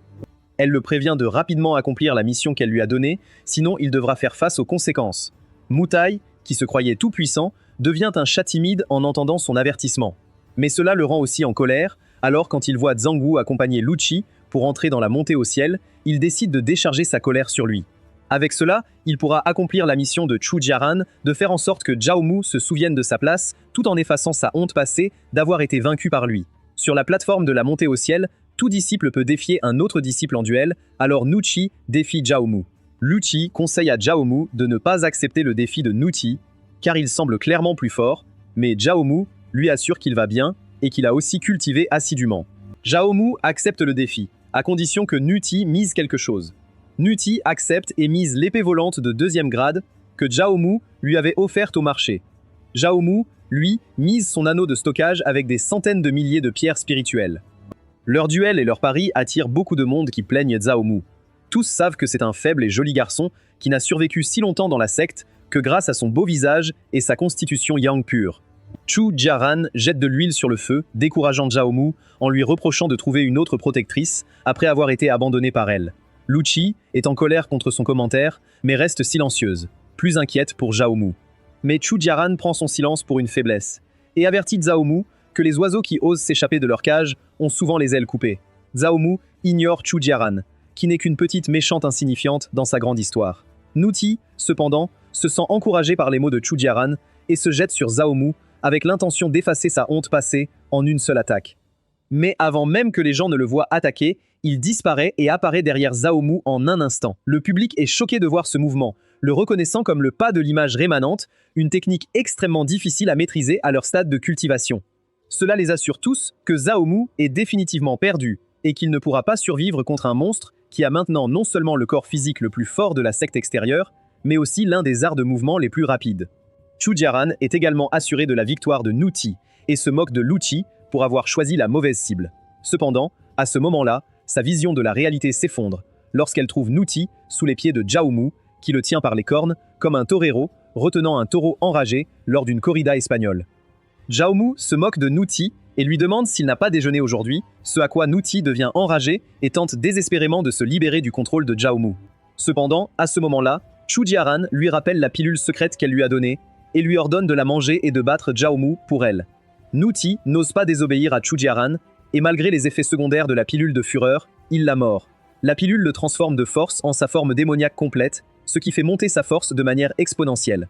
Elle le prévient de rapidement accomplir la mission qu'elle lui a donnée, sinon il devra faire face aux conséquences. Mutai, qui se croyait tout puissant, devient un chat timide en entendant son avertissement. Mais cela le rend aussi en colère, alors quand il voit Zhang accompagner Lu Chi pour entrer dans la montée au ciel, il décide de décharger sa colère sur lui. Avec cela, il pourra accomplir la mission de Chu Jiaran de faire en sorte que Zhao Mu se souvienne de sa place, tout en effaçant sa honte passée d'avoir été vaincu par lui. Sur la plateforme de la montée au ciel, tout disciple peut défier un autre disciple en duel, alors Nuchi défie Zhao Mu. Lu Chi conseille à Zhao Mu de ne pas accepter le défi de Nuti, car il semble clairement plus fort, mais Zhao Mu lui assure qu'il va bien et qu'il a aussi cultivé assidûment. Zhao Mu accepte le défi, à condition que Nuti mise quelque chose. Nuti accepte et mise l'épée volante de 2e grade que Zhao Mu lui avait offerte au marché. Zhao Mu, lui, mise son anneau de stockage avec des centaines de milliers de pierres spirituelles. Leur duel et leur pari attirent beaucoup de monde qui plaignent Zhao Mu. Tous savent que c'est un faible et joli garçon qui n'a survécu si longtemps dans la secte que grâce à son beau visage et sa constitution yang pure. Chu Jiaran jette de l'huile sur le feu, décourageant Zhao Mu en lui reprochant de trouver une autre protectrice après avoir été abandonné par elle. Lu Chi est en colère contre son commentaire, mais reste silencieuse, plus inquiète pour Zhao Mu. Mais Chu Jiaran prend son silence pour une faiblesse, et avertit Zhao Mu que les oiseaux qui osent s'échapper de leur cage ont souvent les ailes coupées. Zhao Mu ignore Chu Jiaran, qui n'est qu'une petite méchante insignifiante dans sa grande histoire. Nuti, cependant, se sent encouragé par les mots de Chu Jiaran et se jette sur Zhao Mu avec l'intention d'effacer sa honte passée en une seule attaque. Mais avant même que les gens ne le voient attaquer, il disparaît et apparaît derrière Zhao Mu en un instant. Le public est choqué de voir ce mouvement, le reconnaissant comme le pas de l'image rémanente, une technique extrêmement difficile à maîtriser à leur stade de cultivation. Cela les assure tous que Zhao Mu est définitivement perdu, et qu'il ne pourra pas survivre contre un monstre qui a maintenant non seulement le corps physique le plus fort de la secte extérieure, mais aussi l'un des arts de mouvement les plus rapides. Chujiaran est également assuré de la victoire de Nuti et se moque de Lucci pour avoir choisi la mauvaise cible. Cependant, à ce moment-là, sa vision de la réalité s'effondre lorsqu'elle trouve Nuti sous les pieds de Jaumu, qui le tient par les cornes, comme un torero, retenant un taureau enragé lors d'une corrida espagnole. Jaumu se moque de Nuti et lui demande s'il n'a pas déjeuné aujourd'hui, ce à quoi Nuti devient enragé et tente désespérément de se libérer du contrôle de Jaumu. Cependant, à ce moment-là, Chujiaran lui rappelle la pilule secrète qu'elle lui a donnée et lui ordonne de la manger et de battre Jaumu pour elle. Nuti n'ose pas désobéir à Chujiaran et malgré les effets secondaires de la pilule de fureur, il la mord. La pilule le transforme de force en sa forme démoniaque complète, ce qui fait monter sa force de manière exponentielle.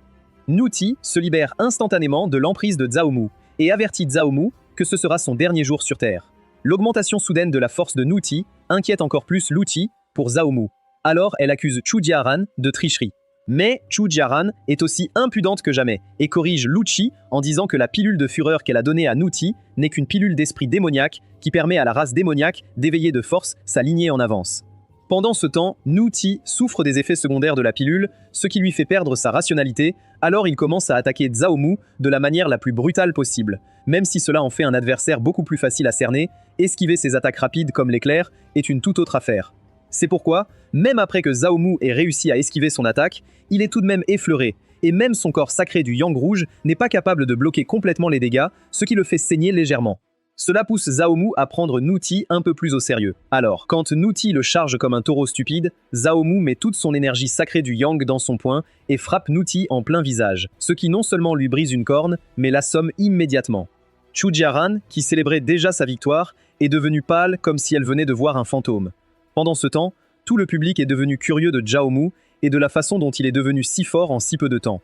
Nuti se libère instantanément de l'emprise de Jaumu et avertit Jaumu que ce sera son dernier jour sur Terre. L'augmentation soudaine de la force de Nuti inquiète encore plus Lucci pour Jaumu. Alors elle accuse Chujiaran de tricherie. Mais Chujiaran est aussi impudente que jamais et corrige Lucci en disant que la pilule de fureur qu'elle a donnée à Nuti n'est qu'une pilule d'esprit démoniaque qui permet à la race démoniaque d'éveiller de force sa lignée en avance. Pendant ce temps, Nuti souffre des effets secondaires de la pilule, ce qui lui fait perdre sa rationalité, alors il commence à attaquer Jaumu de la manière la plus brutale possible. Même si cela en fait un adversaire beaucoup plus facile à cerner, esquiver ses attaques rapides comme l'éclair est une toute autre affaire. C'est pourquoi, même après que Jaumu ait réussi à esquiver son attaque, il est tout de même effleuré, et même son corps sacré du Yang rouge n'est pas capable de bloquer complètement les dégâts, ce qui le fait saigner légèrement. Cela pousse Jaumu à prendre Nuti un peu plus au sérieux. Alors, quand Nuti le charge comme un taureau stupide, Jaumu met toute son énergie sacrée du Yang dans son poing et frappe Nuti en plein visage, ce qui non seulement lui brise une corne, mais l'assomme immédiatement. Chujiaran, qui célébrait déjà sa victoire, est devenue pâle comme si elle venait de voir un fantôme. Pendant ce temps, tout le public est devenu curieux de Jaumu et de la façon dont il est devenu si fort en si peu de temps.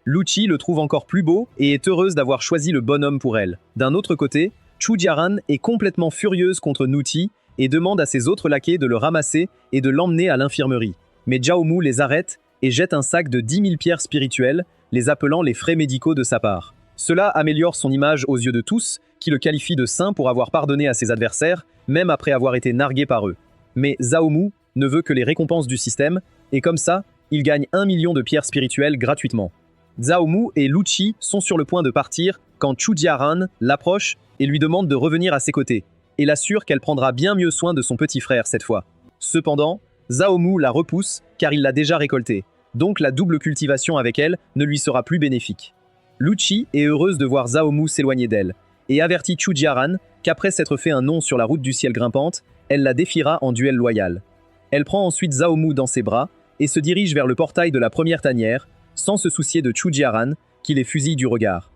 Lucci le trouve encore plus beau et est heureuse d'avoir choisi le bon homme pour elle. D'un autre côté, Chujiaran est complètement furieuse contre Nuti et demande à ses autres laquais de le ramasser et de l'emmener à l'infirmerie. Mais Jaumu les arrête et jette un sac de 10 000 pierres spirituelles, les appelant les frais médicaux de sa part. Cela améliore son image aux yeux de tous, qui le qualifient de saint pour avoir pardonné à ses adversaires, même après avoir été nargué par eux. Mais Jaumu ne veut que les récompenses du système, et comme ça, il gagne 1 million de pierres spirituelles gratuitement. Jaumu et Lucci sont sur le point de partir quand Chujiaran l'approche et lui demande de revenir à ses côtés, et l'assure qu'elle prendra bien mieux soin de son petit frère cette fois. Cependant, Jaumu la repousse car il l'a déjà récoltée, donc la double cultivation avec elle ne lui sera plus bénéfique. Lucci est heureuse de voir Jaumu s'éloigner d'elle, et avertit Chujiaran qu'après s'être fait un nom sur la route du ciel grimpante, elle la défiera en duel loyal. Elle prend ensuite Jaumu dans ses bras et se dirige vers le portail de la première tanière, sans se soucier de Chujiaran, qui les fusille du regard.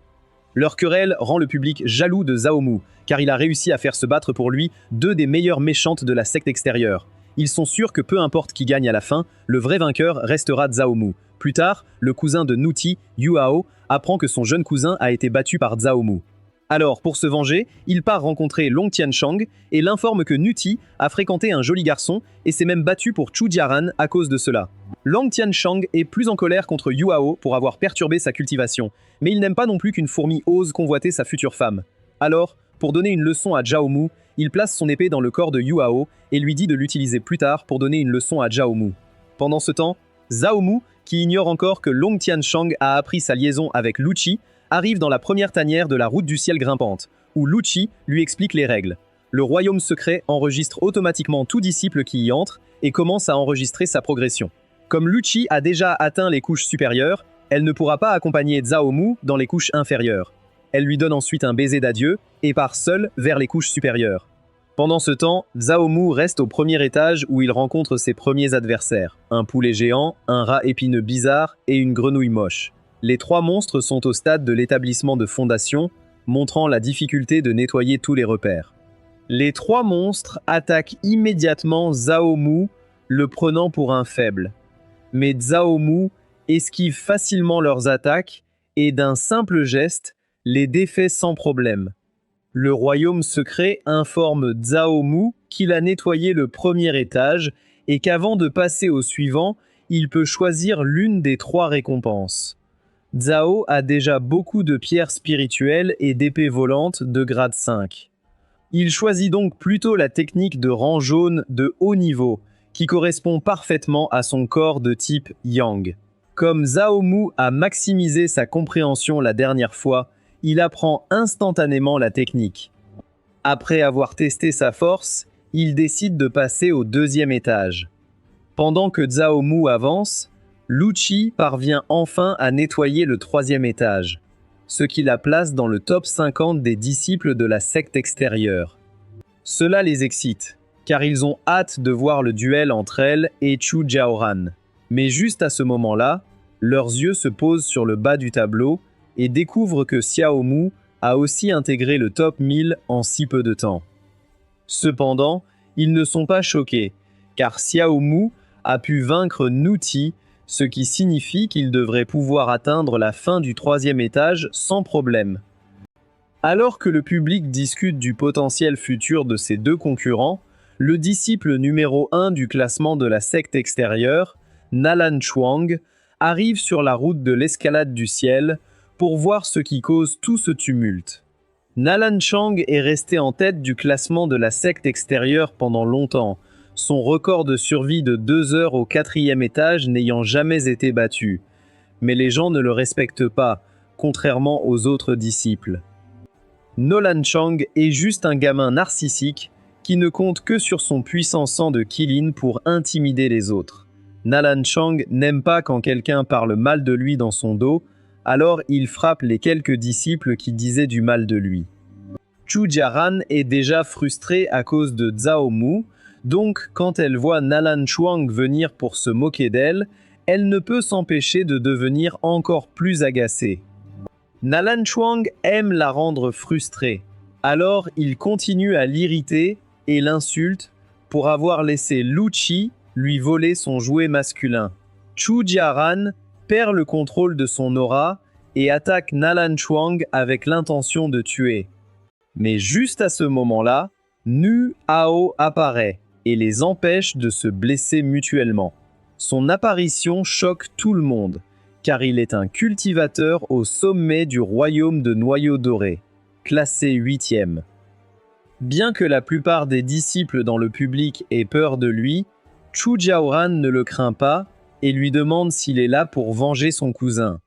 Leur querelle rend le public jaloux de Jaumu, car il a réussi à faire se battre pour lui deux des meilleures méchantes de la secte extérieure. Ils sont sûrs que peu importe qui gagne à la fin, le vrai vainqueur restera Jaumu. Plus tard, le cousin de Nuti, Yuao, apprend que son jeune cousin a été battu par Jaumu. Alors, pour se venger, il part rencontrer Long Tianshang et l'informe que Nuti a fréquenté un joli garçon et s'est même battu pour Chujiaran à cause de cela. Long Tianshang est plus en colère contre Yuao pour avoir perturbé sa cultivation, mais il n'aime pas non plus qu'une fourmi ose convoiter sa future femme. Alors, pour donner une leçon à Jaumu, il place son épée dans le corps de Yuao et lui dit de l'utiliser plus tard pour donner une leçon à Jaumu. Pendant ce temps, Jaumu, qui ignore encore que Long Tianshang a appris sa liaison avec Lucci, arrive dans la première tanière de la route du ciel grimpante, où Lucci lui explique les règles. Le royaume secret enregistre automatiquement tout disciple qui y entre et commence à enregistrer sa progression. Comme Lucci a déjà atteint les couches supérieures, elle ne pourra pas accompagner Jaumu dans les couches inférieures. Elle lui donne ensuite un baiser d'adieu et part seule vers les couches supérieures. Pendant ce temps, Jaumu reste au premier étage où il rencontre ses premiers adversaires. Un poulet géant, un rat épineux bizarre et une grenouille moche. Les trois monstres sont au stade de l'établissement de fondation, montrant la difficulté de nettoyer tous les repères. Les trois monstres attaquent immédiatement Jaumu, le prenant pour un faible. Mais Jaumu esquive facilement leurs attaques et d'un simple geste, les défait sans problème. Le royaume secret informe Jaumu qu'il a nettoyé le premier étage et qu'avant de passer au suivant, il peut choisir l'une des trois récompenses. Zhao a déjà beaucoup de pierres spirituelles et d'épées volantes de grade 5. Il choisit donc plutôt la technique de rang jaune de haut niveau, qui correspond parfaitement à son corps de type Yang. Comme Zhao Mu a maximisé sa compréhension la dernière fois, il apprend instantanément la technique. Après avoir testé sa force, il décide de passer au deuxième étage. Pendant que Zhao Mu avance, Lu Qi parvient enfin à nettoyer le troisième étage, ce qui la place dans le top 50 des disciples de la secte extérieure. Cela les excite, car ils ont hâte de voir le duel entre elle et Chu Jiaoran. Mais juste à ce moment-là, leurs yeux se posent sur le bas du tableau et découvrent que Xiao Mu a aussi intégré le top 1000 en si peu de temps. Cependant, ils ne sont pas choqués, car Xiao Mu a pu vaincre Nuti, ce qui signifie qu'il devrait pouvoir atteindre la fin du troisième étage sans problème. Alors que le public discute du potentiel futur de ces deux concurrents, le disciple numéro 1 du classement de la secte extérieure, Nalan Chuang, arrive sur la route de l'escalade du ciel pour voir ce qui cause tout ce tumulte. Nalan Chang est resté en tête du classement de la secte extérieure pendant longtemps, son record de survie de 2 heures au 4e étage n'ayant jamais été battu. Mais les gens ne le respectent pas, contrairement aux autres disciples. Nolan Chang est juste un gamin narcissique qui ne compte que sur son puissant sang de Qilin pour intimider les autres. Nalan Chang n'aime pas quand quelqu'un parle mal de lui dans son dos, alors il frappe les quelques disciples qui disaient du mal de lui. Chu Jiaran est déjà frustrée à cause de Zhao Mu, donc quand elle voit Nalan Chuang venir pour se moquer d'elle, elle ne peut s'empêcher de devenir encore plus agacée. Nalan Chuang aime la rendre frustrée, alors il continue à l'irriter et l'insulte pour avoir laissé Lu Qi lui voler son jouet masculin. Chu Jiaran perd le contrôle de son aura et attaque Nalan Chuang avec l'intention de tuer. Mais juste à ce moment-là, Nu Hao apparaît et les empêche de se blesser mutuellement. Son apparition choque tout le monde, car il est un cultivateur au sommet du royaume de Noyau Doré, classé 8e. Bien que la plupart des disciples dans le public aient peur de lui, Chu Jiaoran ne le craint pas et lui demande s'il est là pour venger son cousin.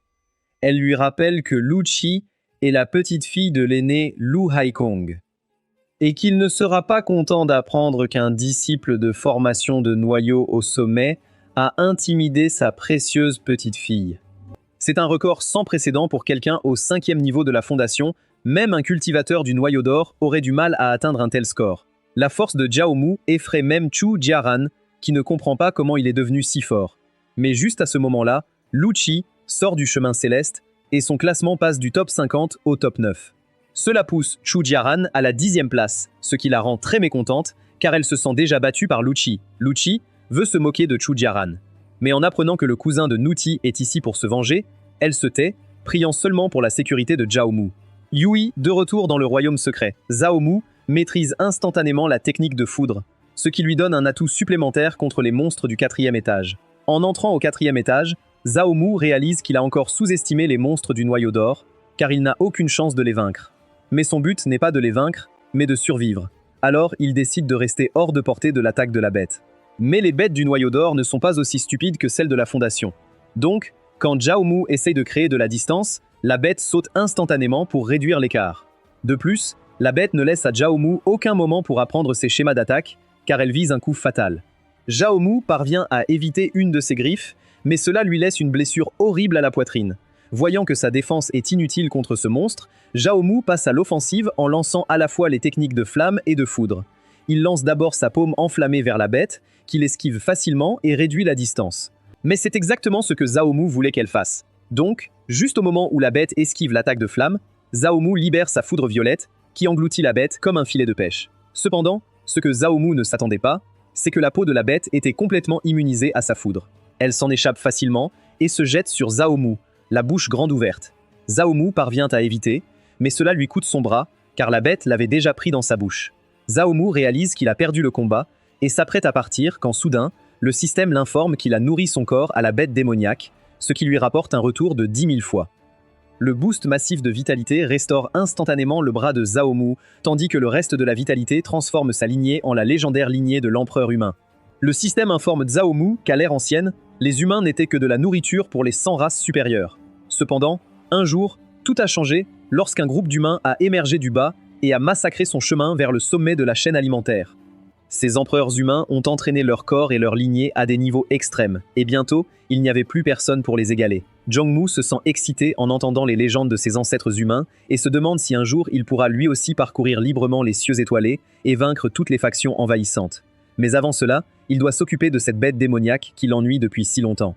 Elle lui rappelle que Lu Qi est la petite fille de l'aîné Lu Haikong, et qu'il ne sera pas content d'apprendre qu'un disciple de formation de Noyau au sommet a intimidé sa précieuse petite fille. C'est un record sans précédent pour quelqu'un au 5e niveau de la fondation, même un cultivateur du Noyau d'Or aurait du mal à atteindre un tel score. La force de Zhao Mu effraie même Chu Jiaran, qui ne comprend pas comment il est devenu si fort. Mais juste à ce moment-là, Lu Qi sort du chemin céleste et son classement passe du top 50 au top 9. Cela pousse Chu Jiaran à la 10e place, ce qui la rend très mécontente car elle se sent déjà battue par Lu Qi. Lu Qi veut se moquer de Chu Jiaran. Mais en apprenant que le cousin de Nuti est ici pour se venger, elle se tait, priant seulement pour la sécurité de Zhao Mu. Yui, de retour dans le royaume secret. Zhao Mu maîtrise instantanément la technique de foudre, ce qui lui donne un atout supplémentaire contre les monstres du 4e étage. En entrant au 4e étage, Zhao Mu réalise qu'il a encore sous-estimé les monstres du Noyau d'Or, car il n'a aucune chance de les vaincre. Mais son but n'est pas de les vaincre, mais de survivre. Alors il décide de rester hors de portée de l'attaque de la bête. Mais les bêtes du Noyau d'Or ne sont pas aussi stupides que celles de la Fondation. Donc, quand Zhao Mu essaye de créer de la distance, la bête saute instantanément pour réduire l'écart. De plus, la bête ne laisse à Zhao Mu aucun moment pour apprendre ses schémas d'attaque, car elle vise un coup fatal. Zhao Mu parvient à éviter une de ses griffes, mais cela lui laisse une blessure horrible à la poitrine. Voyant que sa défense est inutile contre ce monstre, Zhao Mu passe à l'offensive en lançant à la fois les techniques de flamme et de foudre. Il lance d'abord sa paume enflammée vers la bête, qu'il esquive facilement et réduit la distance. Mais c'est exactement ce que Zhao Mu voulait qu'elle fasse. Donc, juste au moment où la bête esquive l'attaque de flamme, Zhao Mu libère sa foudre violette, qui engloutit la bête comme un filet de pêche. Cependant, ce que Zhao Mu ne s'attendait pas, c'est que la peau de la bête était complètement immunisée à sa foudre. Elle s'en échappe facilement et se jette sur Zhao Mu, la bouche grande ouverte. Zhao Mu parvient à éviter, mais cela lui coûte son bras, car la bête l'avait déjà pris dans sa bouche. Zhao Mu réalise qu'il a perdu le combat et s'apprête à partir quand soudain, le système l'informe qu'il a nourri son corps à la bête démoniaque, ce qui lui rapporte un retour de 10 000 fois. Le boost massif de vitalité restaure instantanément le bras de Zhao Mu, tandis que le reste de la vitalité transforme sa lignée en la légendaire lignée de l'empereur humain. Le système informe Zhao Mu qu'à l'ère ancienne, les humains n'étaient que de la nourriture pour les 100 races supérieures. Cependant, un jour, tout a changé lorsqu'un groupe d'humains a émergé du bas et a massacré son chemin vers le sommet de la chaîne alimentaire. Ces empereurs humains ont entraîné leur corps et leur lignée à des niveaux extrêmes, et bientôt, il n'y avait plus personne pour les égaler. Zhongmu se sent excité en entendant les légendes de ses ancêtres humains et se demande si un jour il pourra lui aussi parcourir librement les cieux étoilés et vaincre toutes les factions envahissantes. Mais avant cela, il doit s'occuper de cette bête démoniaque qui l'ennuie depuis si longtemps.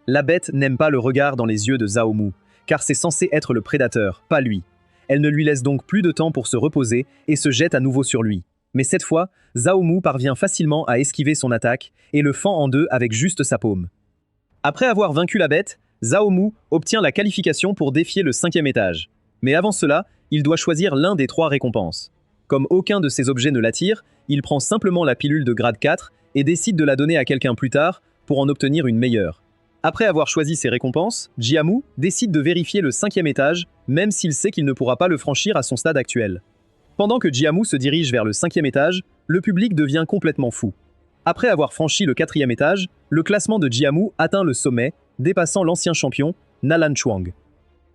La bête n'aime pas le regard dans les yeux de Zhao Mu, car c'est censé être le prédateur, pas lui. Elle ne lui laisse donc plus de temps pour se reposer et se jette à nouveau sur lui. Mais cette fois, Zhao Mu parvient facilement à esquiver son attaque et le fend en deux avec juste sa paume. Après avoir vaincu la bête, Zhao Mu obtient la qualification pour défier le 5e étage. Mais avant cela, il doit choisir l'un des 3 récompenses. Comme aucun de ces objets ne l'attire, il prend simplement la pilule de grade 4 et décide de la donner à quelqu'un plus tard pour en obtenir une meilleure. Après avoir choisi ses récompenses, Jiamu décide de vérifier le 5e étage, même s'il sait qu'il ne pourra pas le franchir à son stade actuel. Pendant que Jiamu se dirige vers le 5e étage, le public devient complètement fou. Après avoir franchi le 4e étage, le classement de Jiamu atteint le sommet, dépassant l'ancien champion, Nalan Chuang.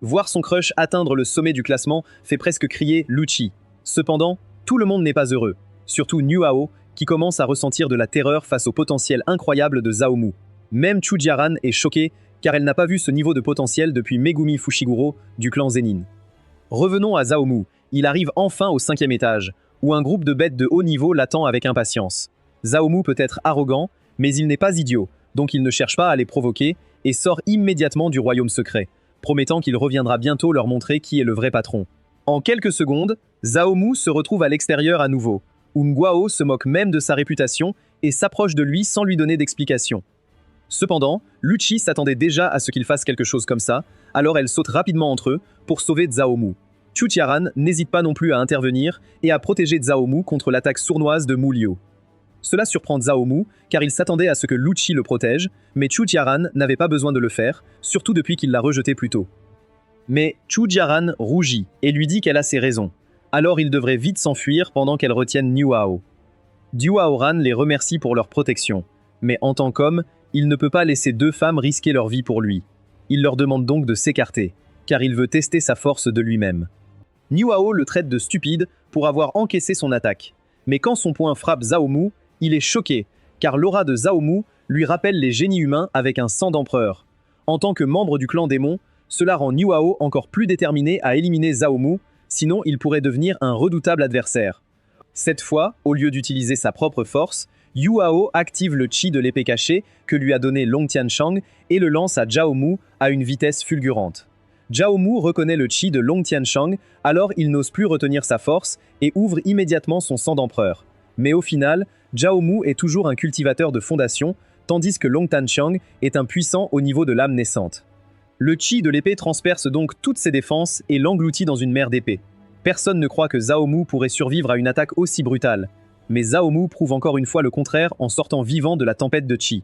Voir son crush atteindre le sommet du classement fait presque crier Lucci. Cependant, tout le monde n'est pas heureux, surtout Niu Hao, qui commence à ressentir de la terreur face au potentiel incroyable de Zhao Mu. Même Chu Jiaran est choquée, car elle n'a pas vu ce niveau de potentiel depuis Megumi Fushiguro du clan Zenin. Revenons à Zhao Mu. Il arrive enfin au 5e étage, où un groupe de bêtes de haut niveau l'attend avec impatience. Zhao Mu peut être arrogant, mais il n'est pas idiot, donc il ne cherche pas à les provoquer et sort immédiatement du royaume secret, promettant qu'il reviendra bientôt leur montrer qui est le vrai patron. En quelques secondes, Zhao Mu se retrouve à l'extérieur à nouveau, où Nguao se moque même de sa réputation et s'approche de lui sans lui donner d'explication. Cependant, Lucci s'attendait déjà à ce qu'il fasse quelque chose comme ça, alors elle saute rapidement entre eux pour sauver Zhao Mu. Chu Jiaran n'hésite pas non plus à intervenir et à protéger Zhao Mu contre l'attaque sournoise de Mu Liu. Cela surprend Zhao Mu, car il s'attendait à ce que Lucci le protège, mais Chu Jiaran n'avait pas besoin de le faire, surtout depuis qu'il l'a rejeté plus tôt. Mais Chu Jiaran rougit et lui dit qu'elle a ses raisons. Alors il devrait vite s'enfuir pendant qu'elle retienne Niu Hao. Niu Haoran les remercie pour leur protection, mais en tant qu'homme, il ne peut pas laisser 2 femmes risquer leur vie pour lui. Il leur demande donc de s'écarter, car il veut tester sa force de lui-même. Niu Hao le traite de stupide pour avoir encaissé son attaque. Mais quand son poing frappe Zhao Mu, il est choqué, car l'aura de Zhao Mu lui rappelle les génies humains avec un sang d'empereur. En tant que membre du clan démon, cela rend Niu Hao encore plus déterminé à éliminer Zhao Mu, sinon il pourrait devenir un redoutable adversaire. Cette fois, au lieu d'utiliser sa propre force, Yu Hao active le chi de l'épée cachée que lui a donné Long Tianchang et le lance à Zhao Mu à une vitesse fulgurante. Zhao Mu reconnaît le chi de Long Tianchang, alors il n'ose plus retenir sa force et ouvre immédiatement son sang d'empereur. Mais au final, Zhao Mu est toujours un cultivateur de fondation, tandis que Long Tianchang est un puissant au niveau de l'âme naissante. Le chi de l'épée transperce donc toutes ses défenses et l'engloutit dans une mer d'épée. Personne ne croit que Zhao Mu pourrait survivre à une attaque aussi brutale. Mais Zhao Mu prouve encore une fois le contraire en sortant vivant de la tempête de chi.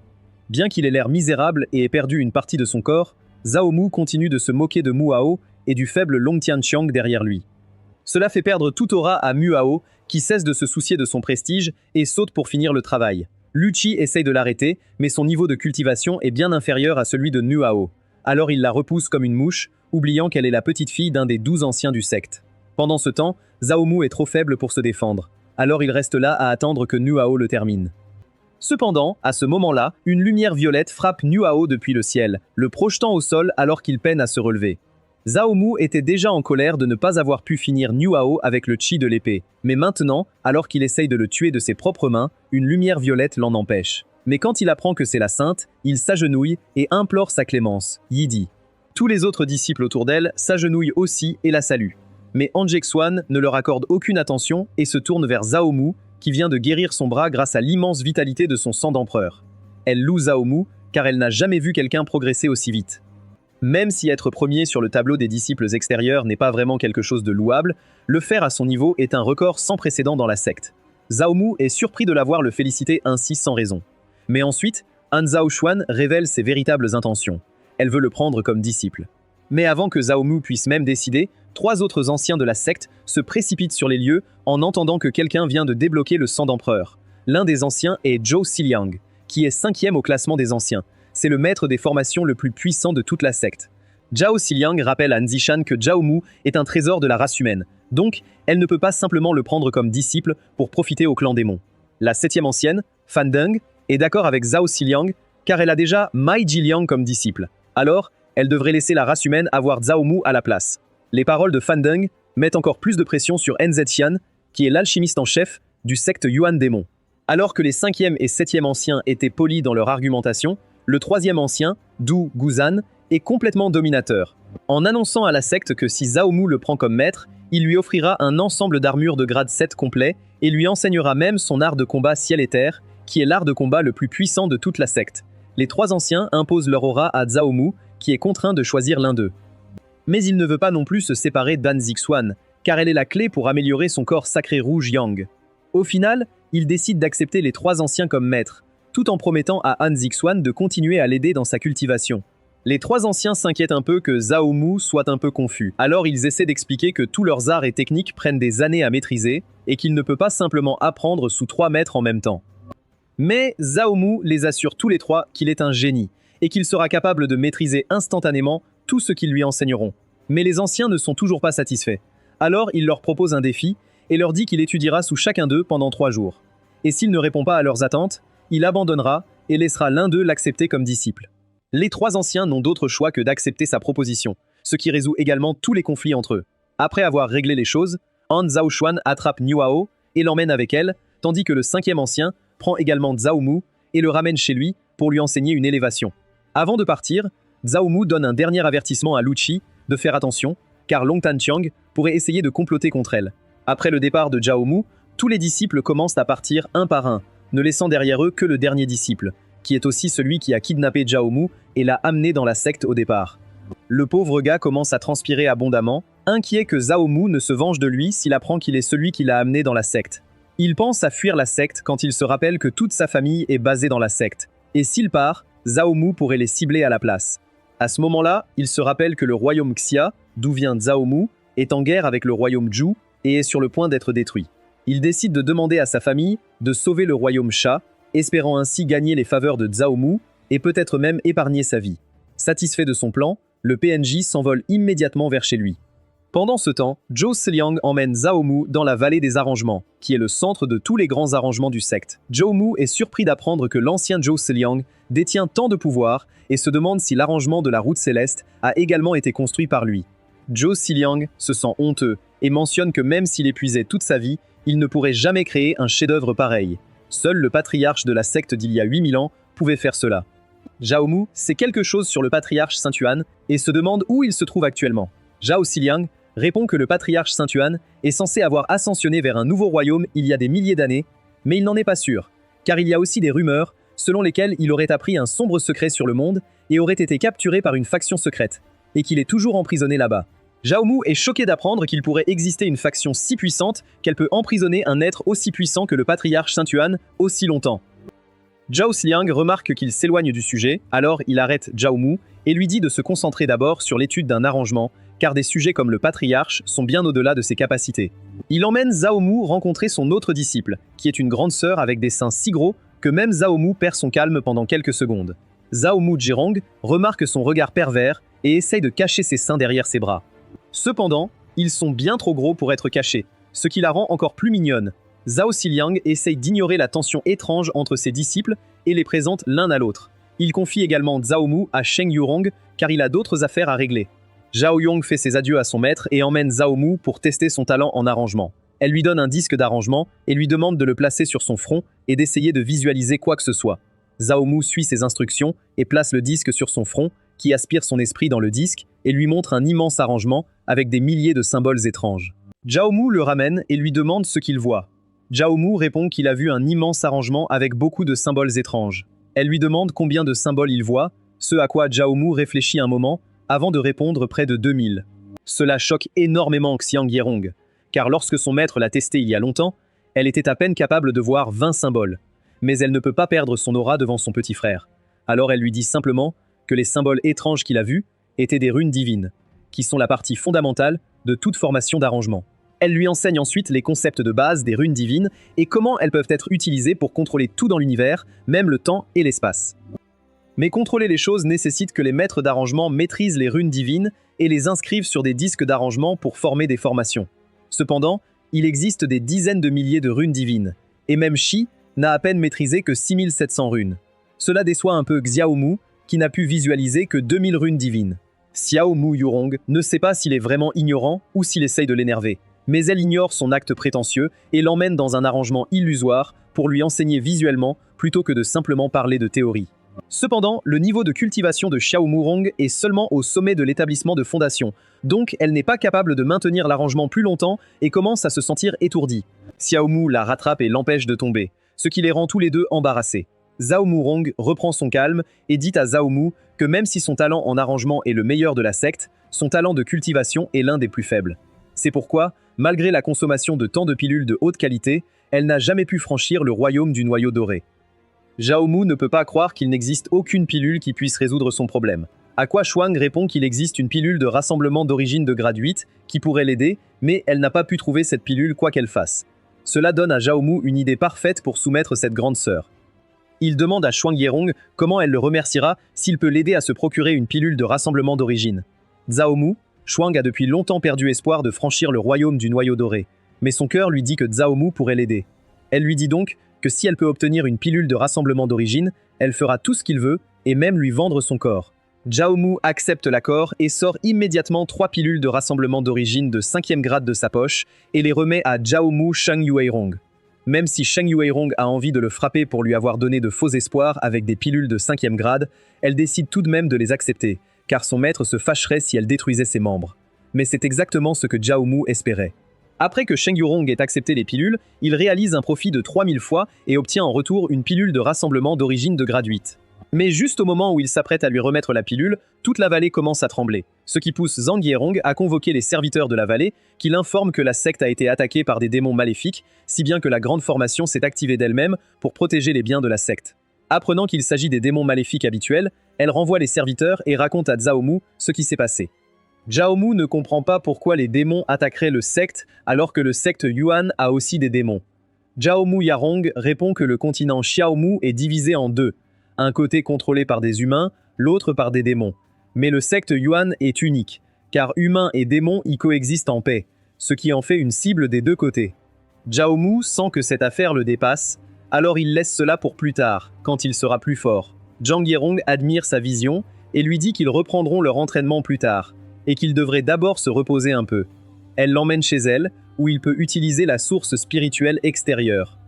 Bien qu'il ait l'air misérable et ait perdu une partie de son corps, Zhao Mu continue de se moquer de Mu Hao et du faible Long Tianchang derrière lui. Cela fait perdre toute aura à Mu Hao, qui cesse de se soucier de son prestige et saute pour finir le travail. Lucci essaye de l'arrêter, mais son niveau de cultivation est bien inférieur à celui de Mu Hao. Alors il la repousse comme une mouche, oubliant qu'elle est la petite fille d'un des 12 anciens du secte. Pendant ce temps, Zhao Mu est trop faible pour se défendre. Alors il reste là à attendre que Niu Hao le termine. Cependant, à ce moment-là, une lumière violette frappe Niu Hao depuis le ciel, le projetant au sol alors qu'il peine à se relever. Zhao Mu était déjà en colère de ne pas avoir pu finir Niu Hao avec le chi de l'épée, mais maintenant, alors qu'il essaye de le tuer de ses propres mains, une lumière violette l'en empêche. Mais quand il apprend que c'est la sainte, il s'agenouille et implore sa clémence, Yidi. Tous les autres disciples autour d'elle s'agenouillent aussi et la saluent. Mais Anjexuan ne leur accorde aucune attention et se tourne vers Zhao Mu, qui vient de guérir son bras grâce à l'immense vitalité de son sang d'empereur. Elle loue Zhao Mu, car elle n'a jamais vu quelqu'un progresser aussi vite. Même si être premier sur le tableau des disciples extérieurs n'est pas vraiment quelque chose de louable, le faire à son niveau est un record sans précédent dans la secte. Zhao Mu est surpris de la voir le féliciter ainsi sans raison. Mais ensuite, Han Zhaoshuan révèle ses véritables intentions. Elle veut le prendre comme disciple. Mais avant que Zhao Mu puisse même décider, 3 autres anciens de la secte se précipitent sur les lieux en entendant que quelqu'un vient de débloquer le sang d'empereur. L'un des anciens est Zhou Ziliang, qui est 5e au classement des anciens. C'est le maître des formations le plus puissant de toute la secte. Zhou Ziliang rappelle à Nzishan que Zhao Mu est un trésor de la race humaine, donc elle ne peut pas simplement le prendre comme disciple pour profiter au clan démon. La 7e ancienne, Fan Deng, est d'accord avec Zhou Ziliang car elle a déjà Mai Jiliang comme disciple. Alors, elle devrait laisser la race humaine avoir Zhao Mu à la place. Les paroles de Fan Deng mettent encore plus de pression sur NZ Xian, qui est l'alchimiste en chef du secte Yuan démon. Alors que les 5e et 7e anciens étaient polis dans leur argumentation, le 3e ancien, Du Guzan, est complètement dominateur. En annonçant à la secte que si Zhao Mu le prend comme maître, il lui offrira un ensemble d'armures de grade 7 complet et lui enseignera même son art de combat ciel et terre, qui est l'art de combat le plus puissant de toute la secte. Les 3 anciens imposent leur aura à Zhao Mu, qui est contraint de choisir l'un d'eux. Mais il ne veut pas non plus se séparer d'An Zixuan, car elle est la clé pour améliorer son corps sacré rouge Yang. Au final, il décide d'accepter les 3 anciens comme maîtres, tout en promettant à An Zixuan de continuer à l'aider dans sa cultivation. Les 3 anciens s'inquiètent un peu que Zhao Mu soit un peu confus, alors ils essaient d'expliquer que tous leurs arts et techniques prennent des années à maîtriser et qu'il ne peut pas simplement apprendre sous 3 maîtres en même temps. Mais Zhao Mu les assure tous les 3 qu'il est un génie et qu'il sera capable de maîtriser instantanément tout ce qu'ils lui enseigneront. Mais les anciens ne sont toujours pas satisfaits. Alors il leur propose un défi et leur dit qu'il étudiera sous chacun d'eux pendant 3 jours. Et s'il ne répond pas à leurs attentes, il abandonnera et laissera l'un d'eux l'accepter comme disciple. Les 3 anciens n'ont d'autre choix que d'accepter sa proposition, ce qui résout également tous les conflits entre eux. Après avoir réglé les choses, Han Zhaoshuan attrape Niuao et l'emmène avec elle, tandis que le 5e ancien prend également Zhao Mu et le ramène chez lui pour lui enseigner une élévation. Avant de partir, Zhao Mu donne un dernier avertissement à Lu Qi de faire attention, car Long Tanqiang pourrait essayer de comploter contre elle. Après le départ de Zhao Mu, tous les disciples commencent à partir un par un, ne laissant derrière eux que le dernier disciple, qui est aussi celui qui a kidnappé Zhao Mu et l'a amené dans la secte au départ. Le pauvre gars commence à transpirer abondamment, inquiet que Zhao Mu ne se venge de lui s'il apprend qu'il est celui qui l'a amené dans la secte. Il pense à fuir la secte quand il se rappelle que toute sa famille est basée dans la secte, et s'il part, Zhao Mu pourrait les cibler à la place. À ce moment-là, il se rappelle que le royaume Xia, d'où vient Zhao Mu, est en guerre avec le royaume Zhu et est sur le point d'être détruit. Il décide de demander à sa famille de sauver le royaume Sha, espérant ainsi gagner les faveurs de Zhao Mu et peut-être même épargner sa vie. Satisfait de son plan, le PNJ s'envole immédiatement vers chez lui. Pendant ce temps, Zhou Ziliang emmène Zhao Mu dans la vallée des arrangements, qui est le centre de tous les grands arrangements du secte. Zhao Mu est surpris d'apprendre que l'ancien Zhou Ziliang détient tant de pouvoir et se demande si l'arrangement de la route céleste a également été construit par lui. Zhou Ziliang se sent honteux et mentionne que même s'il épuisait toute sa vie, il ne pourrait jamais créer un chef-d'œuvre pareil. Seul le patriarche de la secte d'il y a 8000 ans pouvait faire cela. Zhao Mu sait quelque chose sur le patriarche Saint Yuan et se demande où il se trouve actuellement. Zhou Ziliang répond que le patriarche Saint Yuan est censé avoir ascensionné vers un nouveau royaume il y a des milliers d'années, mais il n'en est pas sûr, car il y a aussi des rumeurs selon lesquelles il aurait appris un sombre secret sur le monde et aurait été capturé par une faction secrète, et qu'il est toujours emprisonné là-bas. Zhao Mu est choqué d'apprendre qu'il pourrait exister une faction si puissante qu'elle peut emprisonner un être aussi puissant que le patriarche Saint Yuan aussi longtemps. Zhou Ziliang remarque qu'il s'éloigne du sujet, alors il arrête Zhao Mu et lui dit de se concentrer d'abord sur l'étude d'un arrangement, car des sujets comme le patriarche sont bien au-delà de ses capacités. Il emmène Zhao Mu rencontrer son autre disciple, qui est une grande sœur avec des seins si gros que même Zhao Mu perd son calme pendant quelques secondes. Zhao Mu Jirong remarque son regard pervers et essaye de cacher ses seins derrière ses bras. Cependant, ils sont bien trop gros pour être cachés, ce qui la rend encore plus mignonne. Zhou Ziliang essaye d'ignorer la tension étrange entre ses disciples et les présente l'un à l'autre. Il confie également Zhao Mu à Sheng Yurong car il a d'autres affaires à régler. Zhao Yong fait ses adieux à son maître et emmène Zhao Mu pour tester son talent en arrangement. Elle lui donne un disque d'arrangement et lui demande de le placer sur son front et d'essayer de visualiser quoi que ce soit. Zhao Mu suit ses instructions et place le disque sur son front, qui aspire son esprit dans le disque et lui montre un immense arrangement avec des milliers de symboles étranges. Zhao Mu le ramène et lui demande ce qu'il voit. Zhao Mu répond qu'il a vu un immense arrangement avec beaucoup de symboles étranges. Elle lui demande combien de symboles il voit, ce à quoi Zhao Mu réfléchit un moment, avant de répondre près de 2000. Cela choque énormément Xiang Yirong, car lorsque son maître l'a testé il y a longtemps, elle était à peine capable de voir 20 symboles. Mais elle ne peut pas perdre son aura devant son petit frère. Alors elle lui dit simplement que les symboles étranges qu'il a vus étaient des runes divines, qui sont la partie fondamentale de toute formation d'arrangement. Elle lui enseigne ensuite les concepts de base des runes divines et comment elles peuvent être utilisées pour contrôler tout dans l'univers, même le temps et l'espace. Mais contrôler les choses nécessite que les maîtres d'arrangement maîtrisent les runes divines et les inscrivent sur des disques d'arrangement pour former des formations. Cependant, il existe des dizaines de milliers de runes divines, et même Shi n'a à peine maîtrisé que 6700 runes. Cela déçoit un peu Xiaomu, qui n'a pu visualiser que 2000 runes divines. Xiaomu Yurong ne sait pas s'il est vraiment ignorant ou s'il essaye de l'énerver, mais elle ignore son acte prétentieux et l'emmène dans un arrangement illusoire pour lui enseigner visuellement plutôt que de simplement parler de théorie. Cependant, le niveau de cultivation de Xiaomu Rong est seulement au sommet de l'établissement de fondation, donc elle n'est pas capable de maintenir l'arrangement plus longtemps et commence à se sentir étourdie. Xiaomu la rattrape et l'empêche de tomber, ce qui les rend tous les deux embarrassés. Xiaomu Rong reprend son calme et dit à Xiaomu que même si son talent en arrangement est le meilleur de la secte, son talent de cultivation est l'un des plus faibles. C'est pourquoi, malgré la consommation de tant de pilules de haute qualité, elle n'a jamais pu franchir le royaume du noyau doré. Xiaomu ne peut pas croire qu'il n'existe aucune pilule qui puisse résoudre son problème. À quoi Shuang répond qu'il existe une pilule de rassemblement d'origine de grade 8 qui pourrait l'aider, mais elle n'a pas pu trouver cette pilule quoi qu'elle fasse. Cela donne à Xiaomu une idée parfaite pour soumettre cette grande sœur. Il demande à Shuang Yirong comment elle le remerciera s'il peut l'aider à se procurer une pilule de rassemblement d'origine. Xiaomu, Shuang a depuis longtemps perdu espoir de franchir le royaume du noyau doré, mais son cœur lui dit que Xiaomu pourrait l'aider. Elle lui dit donc que si elle peut obtenir une pilule de rassemblement d'origine, elle fera tout ce qu'il veut et même lui vendre son corps. Xiaomu accepte l'accord et sort immédiatement 3 pilules de rassemblement d'origine de 5e grade de sa poche et les remet à Xiaomu Sheng Yueirong. Même si Sheng Yueirong a envie de le frapper pour lui avoir donné de faux espoirs avec des pilules de 5e grade, elle décide tout de même de les accepter, car son maître se fâcherait si elle détruisait ses membres. Mais c'est exactement ce que Xiaomu espérait. Après que Sheng Yurong ait accepté les pilules, il réalise un profit de 3000 fois et obtient en retour une pilule de rassemblement d'origine de grade 8. Mais juste au moment où il s'apprête à lui remettre la pilule, toute la vallée commence à trembler, ce qui pousse Zhang Yirong à convoquer les serviteurs de la vallée, qui l'informent que la secte a été attaquée par des démons maléfiques, si bien que la grande formation s'est activée d'elle-même pour protéger les biens de la secte. Apprenant qu'il s'agit des démons maléfiques habituels, elle renvoie les serviteurs et raconte à Xiaomu ce qui s'est passé. Xiaomu ne comprend pas pourquoi les démons attaqueraient le secte alors que le secte Yuan a aussi des démons. Xiaomu Yarong répond que le continent Xiaomu est divisé en deux, un côté contrôlé par des humains, l'autre par des démons. Mais le secte Yuan est unique, car humains et démons y coexistent en paix, ce qui en fait une cible des deux côtés. Xiaomu sent que cette affaire le dépasse, alors il laisse cela pour plus tard, quand il sera plus fort. Zhang Yirong admire sa vision et lui dit qu'ils reprendront leur entraînement plus tard, et qu'il devrait d'abord se reposer un peu. Elle l'emmène chez elle, où il peut utiliser la source spirituelle extérieure.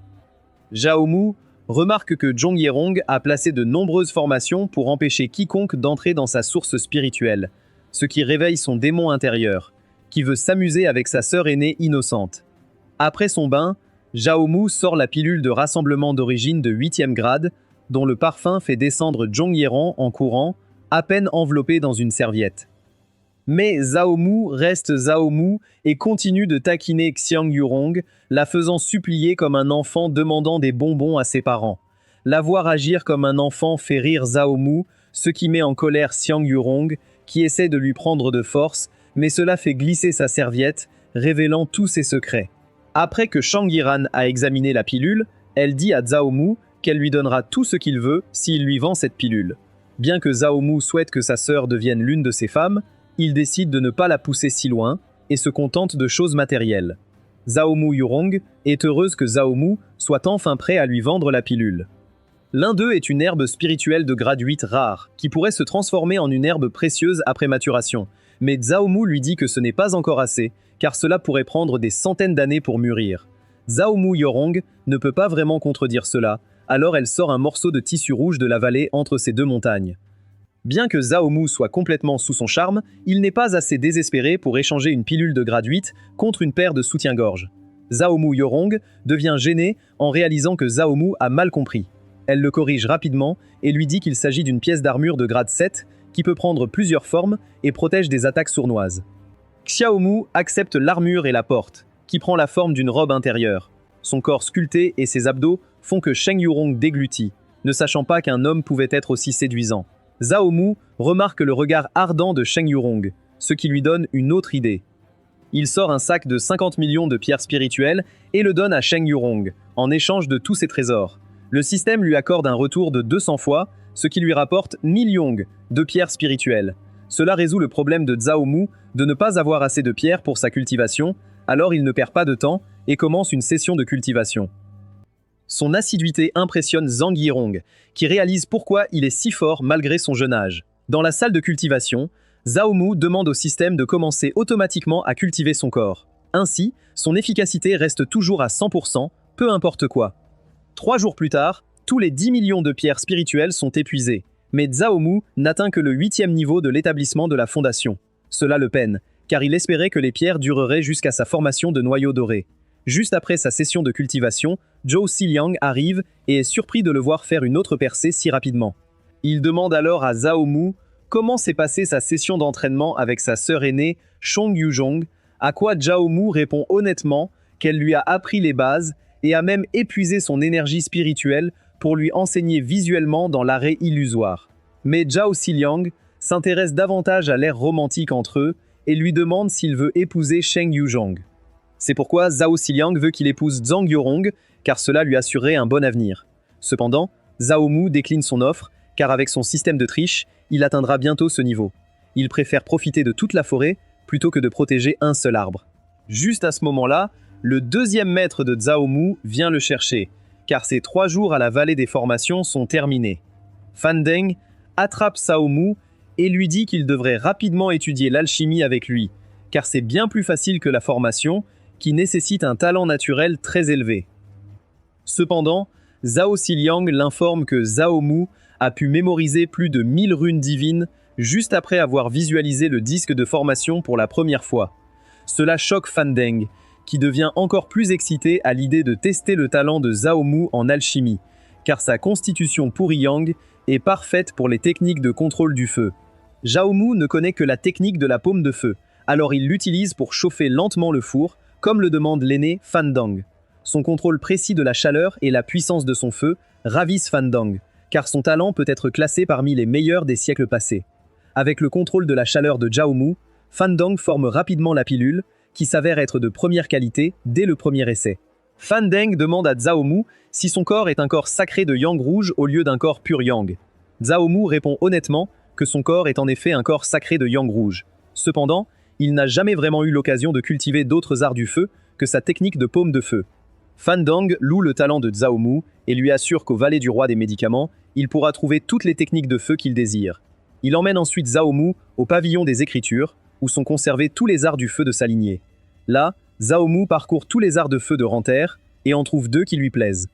Xiaomu remarque que Zhang Yirong a placé de nombreuses formations pour empêcher quiconque d'entrer dans sa source spirituelle, ce qui réveille son démon intérieur, qui veut s'amuser avec sa sœur aînée innocente. Après son bain, Xiaomu sort la pilule de rassemblement d'origine de 8e grade, dont le parfum fait descendre Zhang Yirong en courant, à peine enveloppé dans une serviette. Mais Xiaomu reste Xiaomu et continue de taquiner Xiang Yurong, la faisant supplier comme un enfant demandant des bonbons à ses parents. La voir agir comme un enfant fait rire Xiaomu, ce qui met en colère Xiang Yurong, qui essaie de lui prendre de force, mais cela fait glisser sa serviette, révélant tous ses secrets. Après que Shang Yiran a examiné la pilule, elle dit à Xiaomu qu'elle lui donnera tout ce qu'il veut s'il lui vend cette pilule. Bien que Xiaomu souhaite que sa sœur devienne l'une de ses femmes, il décide de ne pas la pousser si loin et se contente de choses matérielles. Xiaomu Yurong est heureuse que Xiaomu soit enfin prêt à lui vendre la pilule. L'un d'eux est une herbe spirituelle de grade 8 rare, qui pourrait se transformer en une herbe précieuse après maturation. Mais Xiaomu lui dit que ce n'est pas encore assez, car cela pourrait prendre des centaines d'années pour mûrir. Xiaomu Yurong ne peut pas vraiment contredire cela, alors elle sort un morceau de tissu rouge de la vallée entre ces deux montagnes. Bien que Xiaomu soit complètement sous son charme, il n'est pas assez désespéré pour échanger une pilule de grade 8 contre une paire de soutien-gorge. Xiaomu Yurong devient gêné en réalisant que Xiaomu a mal compris. Elle le corrige rapidement et lui dit qu'il s'agit d'une pièce d'armure de grade 7 qui peut prendre plusieurs formes et protège des attaques sournoises. Xiaomu accepte l'armure et la porte, qui prend la forme d'une robe intérieure. Son corps sculpté et ses abdos font que Sheng Yurong déglutit, ne sachant pas qu'un homme pouvait être aussi séduisant. Zhao Mu remarque le regard ardent de Sheng Yurong, ce qui lui donne une autre idée. Il sort un sac de 50 millions de pierres spirituelles et le donne à Sheng Yurong, en échange de tous ses trésors. Le système lui accorde un retour de 200 fois, ce qui lui rapporte 1000 yong de pierres spirituelles. Cela résout le problème de Zhao Mu de ne pas avoir assez de pierres pour sa cultivation, alors il ne perd pas de temps et commence une session de cultivation. Son assiduité impressionne Zhang Yirong, qui réalise pourquoi il est si fort malgré son jeune âge. Dans la salle de cultivation, Zhao Mu demande au système de commencer automatiquement à cultiver son corps. Ainsi, son efficacité reste toujours à 100%, peu importe quoi. 3 jours plus tard, tous les 10 millions de pierres spirituelles sont épuisées, mais Zhao Mu n'atteint que le 8e niveau de l'établissement de la fondation. Cela le peine, car il espérait que les pierres dureraient jusqu'à sa formation de noyau doré. Juste après sa session de cultivation, Zhou Xiliang arrive et est surpris de le voir faire une autre percée si rapidement. Il demande alors à Zhao Mu comment s'est passée sa session d'entraînement avec sa sœur aînée, Sheng Yuzhong, à quoi Zhao Mu répond honnêtement qu'elle lui a appris les bases et a même épuisé son énergie spirituelle pour lui enseigner visuellement dans l'arrêt illusoire. Mais Zhao Xiliang s'intéresse davantage à l'ère romantique entre eux et lui demande s'il veut épouser Sheng Yuzhong. C'est pourquoi Zhao Xiliang veut qu'il épouse Zhang Yorong, car cela lui assurerait un bon avenir. Cependant, Zhao Mu décline son offre, car avec son système de triche, il atteindra bientôt ce niveau. Il préfère profiter de toute la forêt plutôt que de protéger un seul arbre. Juste à ce moment-là, le deuxième maître de Zhao Mu vient le chercher, car ses 3 jours à la vallée des formations sont terminés. Fan Deng attrape Zhao Mu et lui dit qu'il devrait rapidement étudier l'alchimie avec lui, car c'est bien plus facile que la formation, qui nécessite un talent naturel très élevé. Cependant, Zhao Xiliang l'informe que Zhao Mu a pu mémoriser plus de 1000 runes divines juste après avoir visualisé le disque de formation pour la première fois. Cela choque Fan Deng, qui devient encore plus excité à l'idée de tester le talent de Zhao Mu en alchimie, car sa constitution Pourri-Yang est parfaite pour les techniques de contrôle du feu. Zhao Mu ne connaît que la technique de la paume de feu, alors il l'utilise pour chauffer lentement le four, comme le demande l'aîné Fan Deng. Son contrôle précis de la chaleur et la puissance de son feu ravissent Fan Deng, car son talent peut être classé parmi les meilleurs des siècles passés. Avec le contrôle de la chaleur de Zhao Mu, Fan Deng forme rapidement la pilule, qui s'avère être de première qualité dès le premier essai. Fan Deng demande à Zhao Mu si son corps est un corps sacré de yang rouge au lieu d'un corps pur yang. Zhao Mu répond honnêtement que son corps est en effet un corps sacré de yang rouge. Cependant, il n'a jamais vraiment eu l'occasion de cultiver d'autres arts du feu que sa technique de paume de feu. Fan Deng loue le talent de Zhao Mu et lui assure qu'au Valet du Roi des Médicaments, il pourra trouver toutes les techniques de feu qu'il désire. Il emmène ensuite Zhao Mu au pavillon des Écritures, où sont conservés tous les arts du feu de sa lignée. Là, Zhao Mu parcourt tous les arts de feu de Ranterre et en trouve 2 qui lui plaisent.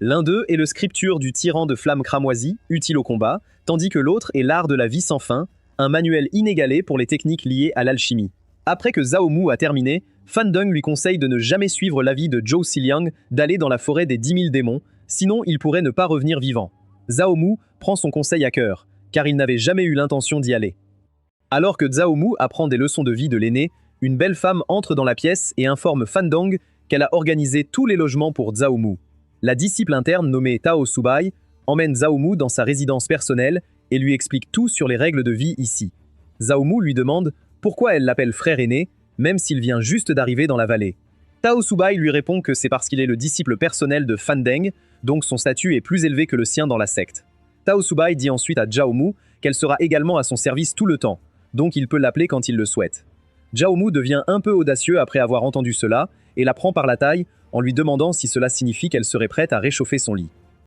L'un d'eux est le scripture du tyran de flamme cramoisie, utile au combat, tandis que l'autre est l'art de la vie sans fin, un manuel inégalé pour les techniques liées à l'alchimie. Après que Zhao Mu a terminé, Fan Deng lui conseille de ne jamais suivre l'avis de Zhou Xiliang d'aller dans la forêt des 10 000 démons, sinon il pourrait ne pas revenir vivant. Zhao Mu prend son conseil à cœur, car il n'avait jamais eu l'intention d'y aller. Alors que Zhao Mu apprend des leçons de vie de l'aîné, une belle femme entre dans la pièce et informe Fan Deng qu'elle a organisé tous les logements pour Zhao Mu. La disciple interne nommée Tao Subai emmène Zhao Mu dans sa résidence personnelle et lui explique tout sur les règles de vie ici. Zhao Mu lui demande pourquoi elle l'appelle frère aîné, même s'il vient juste d'arriver dans la vallée. Tao Subai lui répond que c'est parce qu'il est le disciple personnel de Fan Deng, donc son statut est plus élevé que le sien dans la secte. Tao Subai dit ensuite à Zhao Mu qu'elle sera également à son service tout le temps, donc il peut l'appeler quand il le souhaite. Zhao Mu devient un peu audacieux après avoir entendu cela et la prend par la taille en lui demandant si cela signifie qu'elle serait prête à réchauffer son lit.